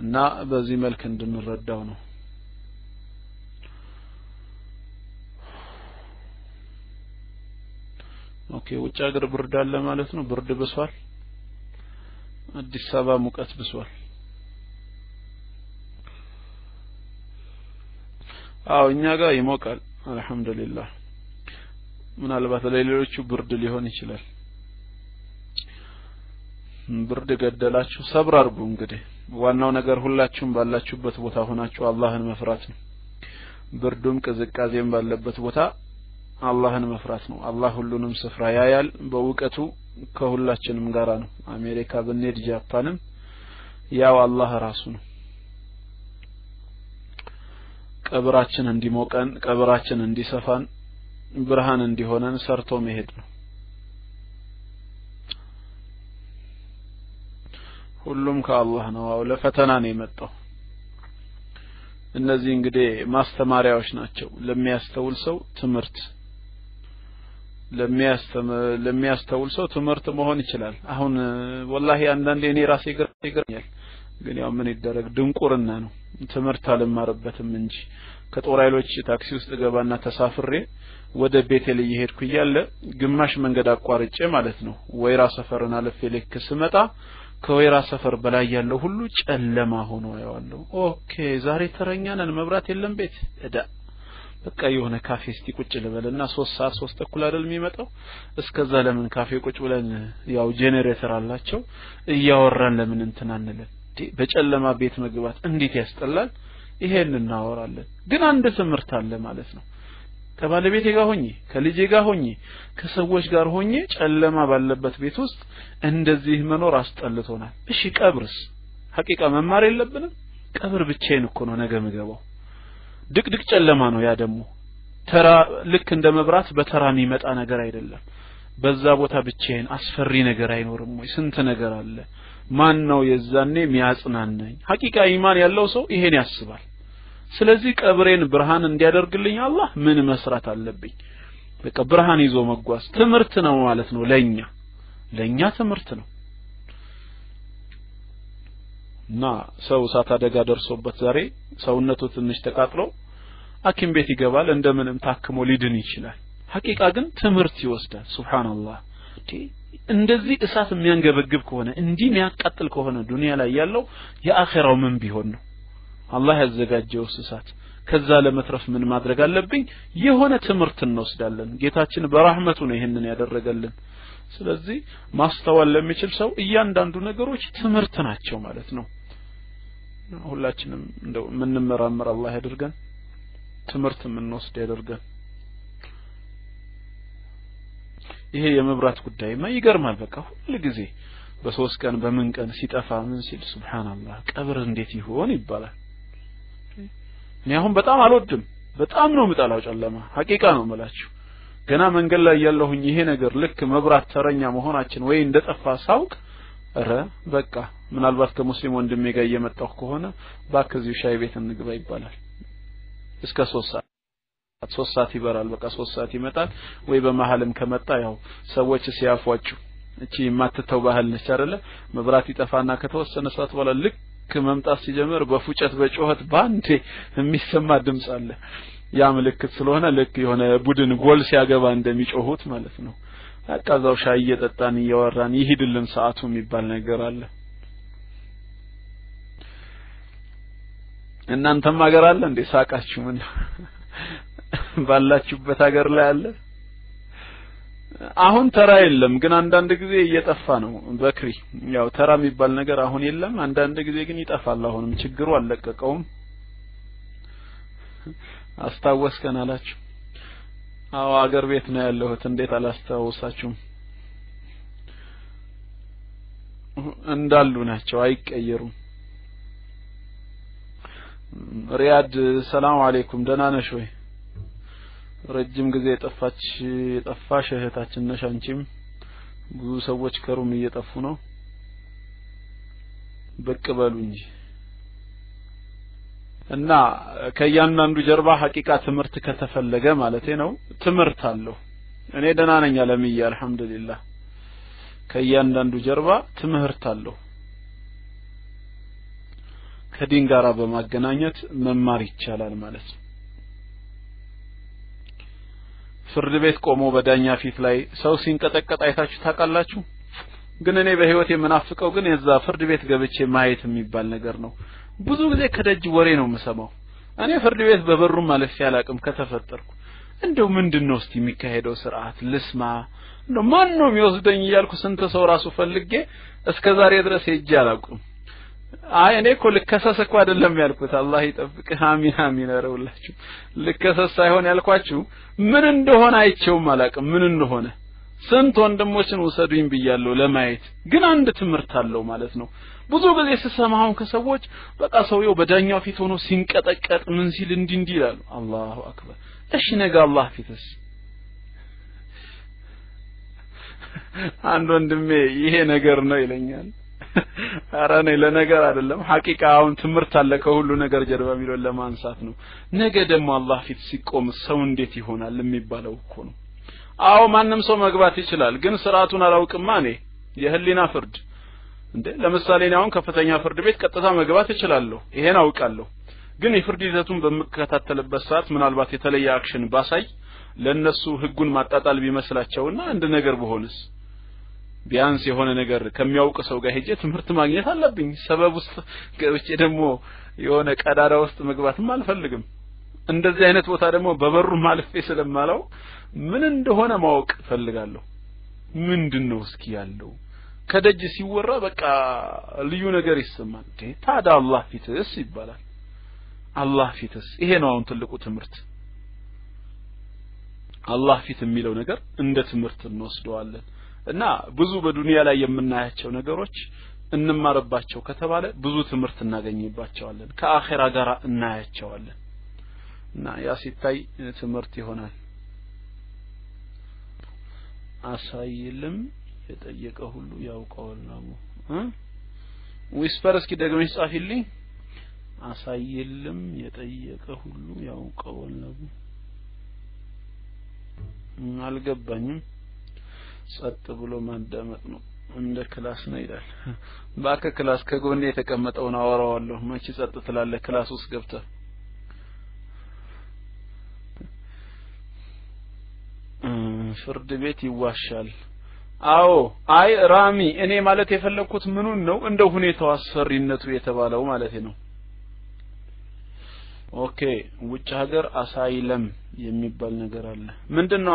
እና በዚህ መልክ እንድንረዳው ነው ኦኬ ውጭ ሀገር ብርድ አለ ማለት ነው ብርድ ብሷል አዲስ አበባ ሙቀት ብሷል አው እኛ ጋር ይሞቃል አልহামዱሊላህ ምናልባት ለሌሎቹ ብርድ ሊሆን ይችላል ብርድ ገደላችሁ ሰብር አርጉ እንግዲህ ዋናው ነገር ሁላችሁም ባላችሁበት ቦታ ሆናችሁ አላህን መፍራት ነው ብርዱም ቅዝቃዜም ባለበት ቦታ አላህን መፍራት ነው አላህ ሁሉንም ስፍራ ያያል በውቀቱ ከሁላችንም ጋራ ነው አሜሪካ በኔድ ጃፓንም ያው አላህ ራሱ ነው ቀብራችን እንዲሞቀን ቀብራችን እንዲሰፋን ብርሃን እንዲሆነን ሰርቶ መሄድ ነው ሁሉም ከአላህ ነው አው ለፈተና ነው የመጣው እነዚህ እንግዲህ ማስተማሪያዎች ናቸው ለሚያስተውል ሰው ትምህርት ለሚያስተውል ሰው ትምህርት መሆን ይችላል አሁን ወላሂ አንዳንዴ እኔ ራሴ ይገርኛል ግን ያው ምን ይደረግ ድንቁርና ነው ትምህርት አልማርበትም እንጂ ከጦር ኃይሎች ታክሲ ውስጥ ገባና ተሳፍሬ ወደ ቤቴል እየሄድኩ ያለ ግማሽ መንገድ አቋርጬ ማለት ነው ወይራ ሰፈርን አለፌ ልክ ስመጣ ከወይራ ሰፈር በላይ ያለው ሁሉ ጨለማ ሆኖ ያዋለው ኦኬ ዛሬ ተረኛ ነን መብራት የለም ቤት እዳ በቃ የሆነ ካፌ እስቲ ቁጭ ልበልና 3 ሰዓት 3 ተኩል አይደል የሚመጣው እስከዛ ለምን ካፌ ቁጭ ብለን ያው ጄኔሬተር አላቸው እያወራን ለምን እንተናነለን በጨለማ ቤት መግባት እንዴት ያስጠላል ይሄን እናወራለን ግን አንድ ትምህርት አለ ማለት ነው ከባለቤቴ ጋር ሆኜ ከልጄ ጋር ሆኜ ከሰዎች ጋር ሆኜ ጨለማ ባለበት ቤት ውስጥ እንደዚህ መኖር አስጠልቶናል እሺ ቀብርስ ሐቂቃ መማር የለብንም ቀብር ብቻዬን እኮ ነው ነገ ምገባው ድቅድቅ ጨለማ ነው ያ ደግሞ ተራ ልክ እንደ መብራት በተራ የሚመጣ ነገር አይደለም በዛ ቦታ ብቻዬን አስፈሪ ነገር አይኖርም ወይ ስንት ነገር አለ ማን ነው የዛኔ የሚያጽናናኝ ሐቂቃ ኢማን ያለው ሰው ይሄን ያስባል ስለዚህ ቀብሬን ብርሃን እንዲያደርግልኝ አላህ ምን መስራት አለብኝ በቃ ብርሃን ይዞ መጓዝ ትምርት ነው ማለት ነው ለኛ ትምርት ነው እና ሰው እሳት አደጋ ደርሶበት ዛሬ ሰውነቱ ትንሽ ተቃጥሎ ሐኪም ቤት ይገባል እንደምንም ታክሞ ሊድን ይችላል ሐቂቃ ግን ትምርት ይወስዳል ሱብሃንአላህ እንደዚህ እሳት የሚያንገበግብ ከሆነ እንዲህ የሚያቃጥል ከሆነ ዱንያ ላይ ያለው የአኺራው ምን ቢሆን ነው አላህ ያዘጋጀው እሳት ከዛ ለመትረፍ ምን ማድረግ አለብኝ የሆነ ትምርት እንወስዳለን ጌታችን በረህመቱ ነው ይሄንን ያደረገልን ስለዚህ ማስተዋል ለሚችል ሰው እያንዳንዱ ነገሮች ትምርት ናቸው ማለት ነው ሁላችንም እንደው ምንመራመር አላህ ያድርገን ትምርት ምንወስድ ያድርገን ይሄ የመብራት ጉዳይማ ይገርማል በቃ ሁሉ ጊዜ በሶስት ቀን በምን ቀን ሲጠፋ ምን ሲል ሱብሃንአላህ ቀብር እንዴት ይሆን ይባላል እኔ አሁን በጣም አልወድም በጣም ነው ምጣላው ጨለማ ሐቂቃ ነው መላችሁ ገና መንገድ ላይ ያለሁኝ ይሄ ነገር ልክ መብራት ተረኛ መሆናችን ወይ እንደጠፋ ሳውቅ በቃ ምናልባት ከሙስሊም ወንድሜ ጋር እየመጣሁ ከሆነ ባከዚው ሻይ ቤት እንግባ ይባላል እስከ 3 ሰዓት ይበራል በቃ 3 ሰዓት ይመጣል ወይ በመሐልም ከመጣ ያው ሰዎች ሲያፏጩ እቺ ማትተው ባህል ነች አይደለ መብራት ይጠፋና ከተወሰነ ሰዓት በኋላ ልክ መምጣት ሲጀምር በፉጨት በጮህት ባንዴ የሚሰማ ድምጽ አለ ያ ምልክት ስለሆነ ልክ የሆነ ቡድን ጎል ሲያገባ እንደሚጮሁት ማለት ነው አቃዛው ሻይ እየጠጣን እያወራን ይሄድልን ሰዓቱ የሚባል ነገር አለ እናንተም ሀገር አለ እንዴ ሳቃችሁ ምን ባላችሁበት ሀገር ላይ አለ አሁን ተራ የለም ግን አንዳንድ ጊዜ እየጠፋ ነው በክሪ ያው ተራ የሚባል ነገር አሁን የለም አንዳንድ ጊዜ ግን ይጠፋል አሁንም ችግሩ አልለቀቀውም አስታወስከን አላችሁ አዎ ሀገር ቤት ነው ያለሁት እንዴት አላስታውሳችሁም እንዳሉ ናቸው አይቀየሩም ሪያድ ሰላም አለይኩም ደህና ነሽ ወይ ረጅም ጊዜ የጠፋሽ እህታችን ነሽ አንቺም ብዙ ሰዎች ከሩም እየጠፉ ነው በቅ በሉ እንጂ እና ከያንዳንዱ ጀርባ ሐቂቃ ትምርት ከተፈለገ ማለት ነው ትምርት አለው እኔ ደህና ነኝ አለምዬ አልহামዱሊላህ ከያንዳንዱ ጀርባ ትምህርት አለው ከዲን ጋራ በማገናኘት መማር ይቻላል ማለት ነው ፍርድ ቤት ቆሞ በዳኛ ፊት ላይ ሰው ሲንቀጠቀጥ አይታችሁ ታውቃላችሁ ግን እኔ በህይወቴ የምናፍቀው ግን የዛ ፍርድ ቤት ገብቼ ማየት የሚባል ነገር ነው ብዙ ጊዜ ከደጅ ወሬ ነው የምሰማው እኔ ፍርድ ቤት በበሩም ማለፍ ያላቅም ከተፈጠርኩ እንደው ምንድነው እስቲ የሚካሄደው ስርዓት ልስማ እንደው ማን ነው የሚወስደኝ ይያልኩ ስንት ሰው ራሱ ፈልጌ እስከዛሬ ድረስ ሄጄ አላውቅም አይ እኔ እኮ ልከሰስኩ አይደለም ያልኩት አላህ ይጠብቅህ አሚን አሚን አረውላችሁ ልከሰስ ሳይሆን ያልኳችሁ ምን እንደሆነ አይቼውም አላውቅም ምን እንደሆነ ስንት ወንድሞችን ወሰዱኝ ብያለሁ ለማየት ግን አንድ ትምርት አለው ማለት ነው ብዙ ጊዜ ስሰማው ከሰዎች በቃ ሰውየው በዳኛው ፊት ሆኖ ሲንቀጠቀጥ ምን ሲል እንዲ ይላሉ አላሁ አክበር እሺ ነገ አላህ ፊትስ አንድ ወንድሜ ይሄ ነገር ነው ይለኛል አራኔ ለነገር አይደለም ሐቂቃ አሁን ትምርት አለ ከሁሉ ነገር ጀርባ የሚለው ለማንሳት ነው ነገ ደግሞ አላህ ፊት ሲቆም ሰው እንዴት ይሆናል የሚባለው እኮ ነው አዎ ማንንም ሰው መግባት ይችላል ግን ስርዓቱን አላውቅም ማኔ የህሊና ፍርድ እንዴ ለምሳሌ ነው አሁን ከፍተኛ ፍርድ ቤት ቀጥታ መግባት ይችላልው ይሄን አውቃለሁ ግን የፍርድ ሂደቱን በመከታተልበት ሰዓት ምናልባት የተለየ አክሽን ባሳይ ለነሱ ህጉን ማጣጣል ቢመስላቸውና አንድ ነገር በሆነስ ቢያንስ የሆነ ነገር ከሚያውቅ ሰው ጋር ሄጄ ትምህርት ማግኘት አለብኝ ሰበብ ውስጥ ገብቼ ደግሞ የሆነ ቀዳዳ ውስጥ መግባትም አልፈልግም እንደዚህ አይነት ቦታ ደግሞ በበሩ ማልፌ ስለማለው ምን እንደሆነ ማወቅ ፈልጋለሁ ምንድነው እስኪ ያለው ከደጅ ሲወራ በቃ ልዩ ነገር ይሰማል ታዲያ አላህ ፊትስ ይባላል አላህ ፊትስ ይሄ ነው አሁን ትልቁ ትምህርት አላህ ፊት የሚለው ነገር እንደ ትምህርት እንወስደዋለን እና ብዙ በዱንያ ላይ የምናያቸው ነገሮች እንማርባቸው ከተባለ ብዙ ትምህርት እናገኝባቸዋለን ከአኺራ ጋር እናያቸዋለን እና ያ ሲታይ ትምህርት ይሆናል አሳይልም የጠየቀ ሁሉ ያውቀዋል ነው ዊስፐር እስኪ ደግመሽ ጻፊልኝ አሳይልም የጠየቀ ሁሉ ያውቀዋል ነው አልገባኝም ጸጥ ብሎ ማዳመጥ ነው እንደ ክላስ ነው ይላል ባከ ክላስ ከጎኔ የተቀመጠውን አወራዋለሁ መቼ ጸጥ ትላለህ ክላስ ውስጥ ገብተህ ፍርድ ቤት ይዋሻል አዎ አይ ራሚ እኔ ማለት የፈለኩት ምኑን ነው እንደ ሁኔታው አስፈሪነቱ የተባለው ማለት ነው ኦኬ ውጭ ሀገር አሳይለም የሚባል ነገር አለ ምንድነው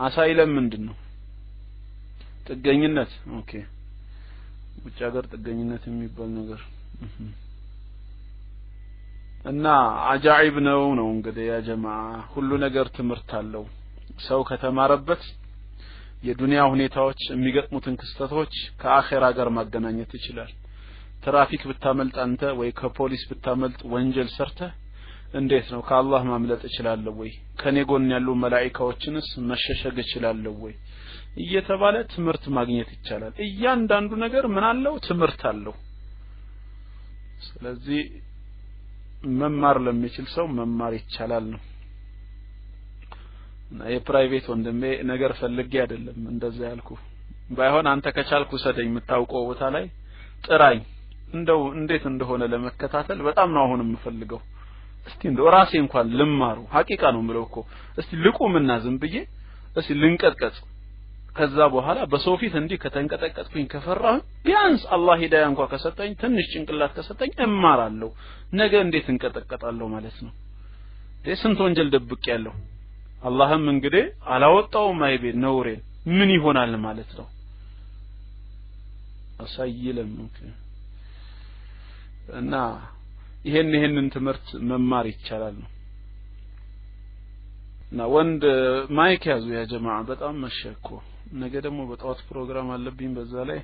አሳይለም ምንድነው ጥገኝነት ኦኬ ውጭ ሀገር ጥገኝነት የሚባል ነገር እና አጃኢብ ነው እንግዲህ ያ ጀማዓ ሁሉ ነገር ትምርት አለው ሰው ከተማረበት የዱንያ ሁኔታዎች የሚገጥሙትን ክስተቶች ከአኺራ ጋር ማገናኘት ይችላል ትራፊክ ብታመልጥ አንተ ወይ ከፖሊስ ብታመልጥ ወንጀል ሰርተህ እንዴት ነው ከአላህ ማምለጥ ይችላል ወይ ከኔ ጎን ያሉ መላእክቶችንስ መሸሸግ ይችላል ወይ እየተባለ ትምርት ማግኘት ይቻላል እያንዳንዱ ነገር ምን አለው ትምርት አለው ስለዚህ መማር ለሚችል ሰው መማር ይቻላል ነው የፕራይቬት ወንድሜ ነገር ፈልጌ አይደለም እንደዛ ያልኩ ባይሆን አንተ ከቻልኩ ሰደኝ የምታውቀው ቦታ ላይ ጥራኝ እንደው እንዴት እንደሆነ ለመከታተል በጣም ነው አሁን የምፈልገው እስቲ እንደው ራሴ እንኳን ልማሩ ሐቂቃ ነው ምለው እኮ እስቲ ልቁምና ዝም ብዬ እስቲ ልንቀጥቀጥ ከዛ በኋላ በሶፊት እንዲህ ከተንቀጠቀጥኩኝ ከፈራሁ ቢያንስ አላህ ሂዳያ እንኳን ከሰጠኝ ትንሽ ጭንቅላት ከሰጠኝ እማራለሁ ነገ እንዴት እንቀጠቀጣለሁ ማለት ነው ለስንት ወንጀል ደብቅ ያለው አላህም እንግዲህ አላወጣውም አይቤ ነውሬን ምን ይሆናል ማለት ነው አሳይለም ኦኬ እና ይሄንን ትምርት መማር ይቻላል ነው እና ወንድ ማይክ ያዙ ያ ጀማዓ በጣም መሸኮ ነገ ደግሞ በጧት ፕሮግራም አለብኝ በዛ ላይ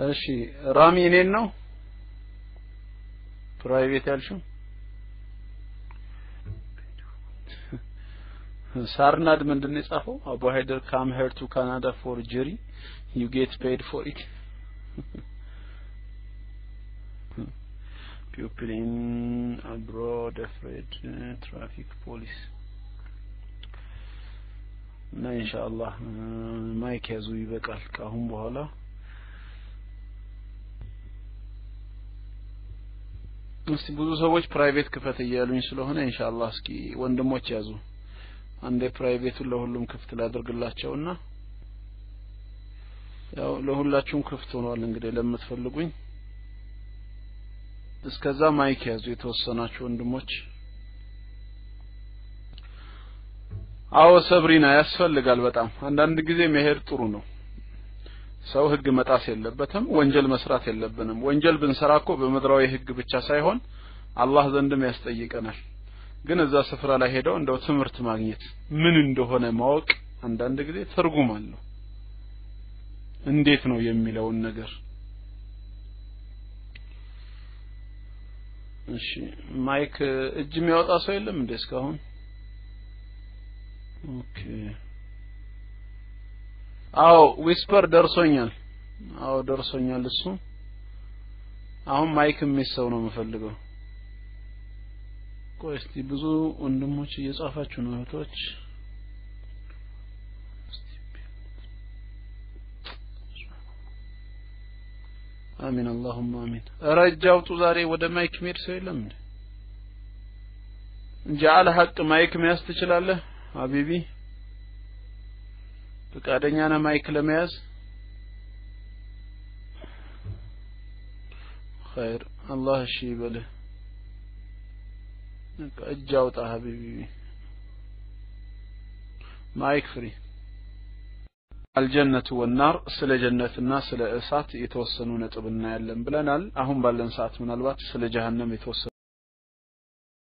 እሺ ራሚ እኔን ነው ፕራይቬት ያልሽው ሳርናድ ምንድነው የጻፈው አቡ ሃይደር come here to Canada for jury you get paid for it people in abroad afraid traffic police እና ኢንሻአላህ ማይክ ያዙ ይበቃል ካሁን በኋላ እስቲ ብዙ ሰዎች ፕራይቬት ክፈት እያሉኝ ስለሆነ ኢንሻአላህ እስኪ ወንድሞች ያዙ አንዴ ፕራይቬቱን ለሁሉም ክፍት ላድርግላቸውና ያው ለሁላችሁም ክፍት ሆኗል እንግዲህ ለምትፈልጉኝ እስከዛ ማይክ ያዙ የተወሰናችሁ ወንድሞች አዎ ሰብሪና ያስፈልጋል በጣም አንዳንድ ጊዜ መሄድ ጥሩ ነው ሰው ህግ መጣስ የለበትም ወንጀል መስራት የለብንም ወንጀል ብንሰራኮ በመድራዊ ህግ ብቻ ሳይሆን አላህ ዘንድም ያስጠይቀናል ግን እዛ ስፍራ ላይ ሄደው እንደው ትምርት ማግኘት ምን እንደሆነ ማወቅ አንዳንድ ጊዜ ትርጉም አለው እንዴት ነው የሚለውን ነገር እሺ ማይክ እጅ የሚያወጣ ሰው የለም እንዴ እስካሁን ኦኬ አዎ ዊስፐር ደርሶኛል አዎ ደርሶኛል እሱ አሁን ማይክ የሚሰው ነው የምፈልገው ቆስቲ ብዙ ወንድሞች እየጻፋችሁ ነው እህቶች አሚን اللهم አሚን ረጃውጡ ዛሬ ወደ ማይክ ሜድ ሰው የለም እንዴ ጃለ ሐቅ ማይክ መያዝ ትችላለህ ሀቢቢ ፍቃደኛ ነህ ማይክ ለመያዝ خير الله እሺ ይበልህ እጃውጣ ሀቢቢ ማይክ ፍሪ الجنة والنار ስለ ጀነትና ስለ እሳት የተወሰኑ ነጥብና ያለን ብለናል አሁን ባለን ሰዓት ምናልባት ስለ ጀሃነም የተወሰኑ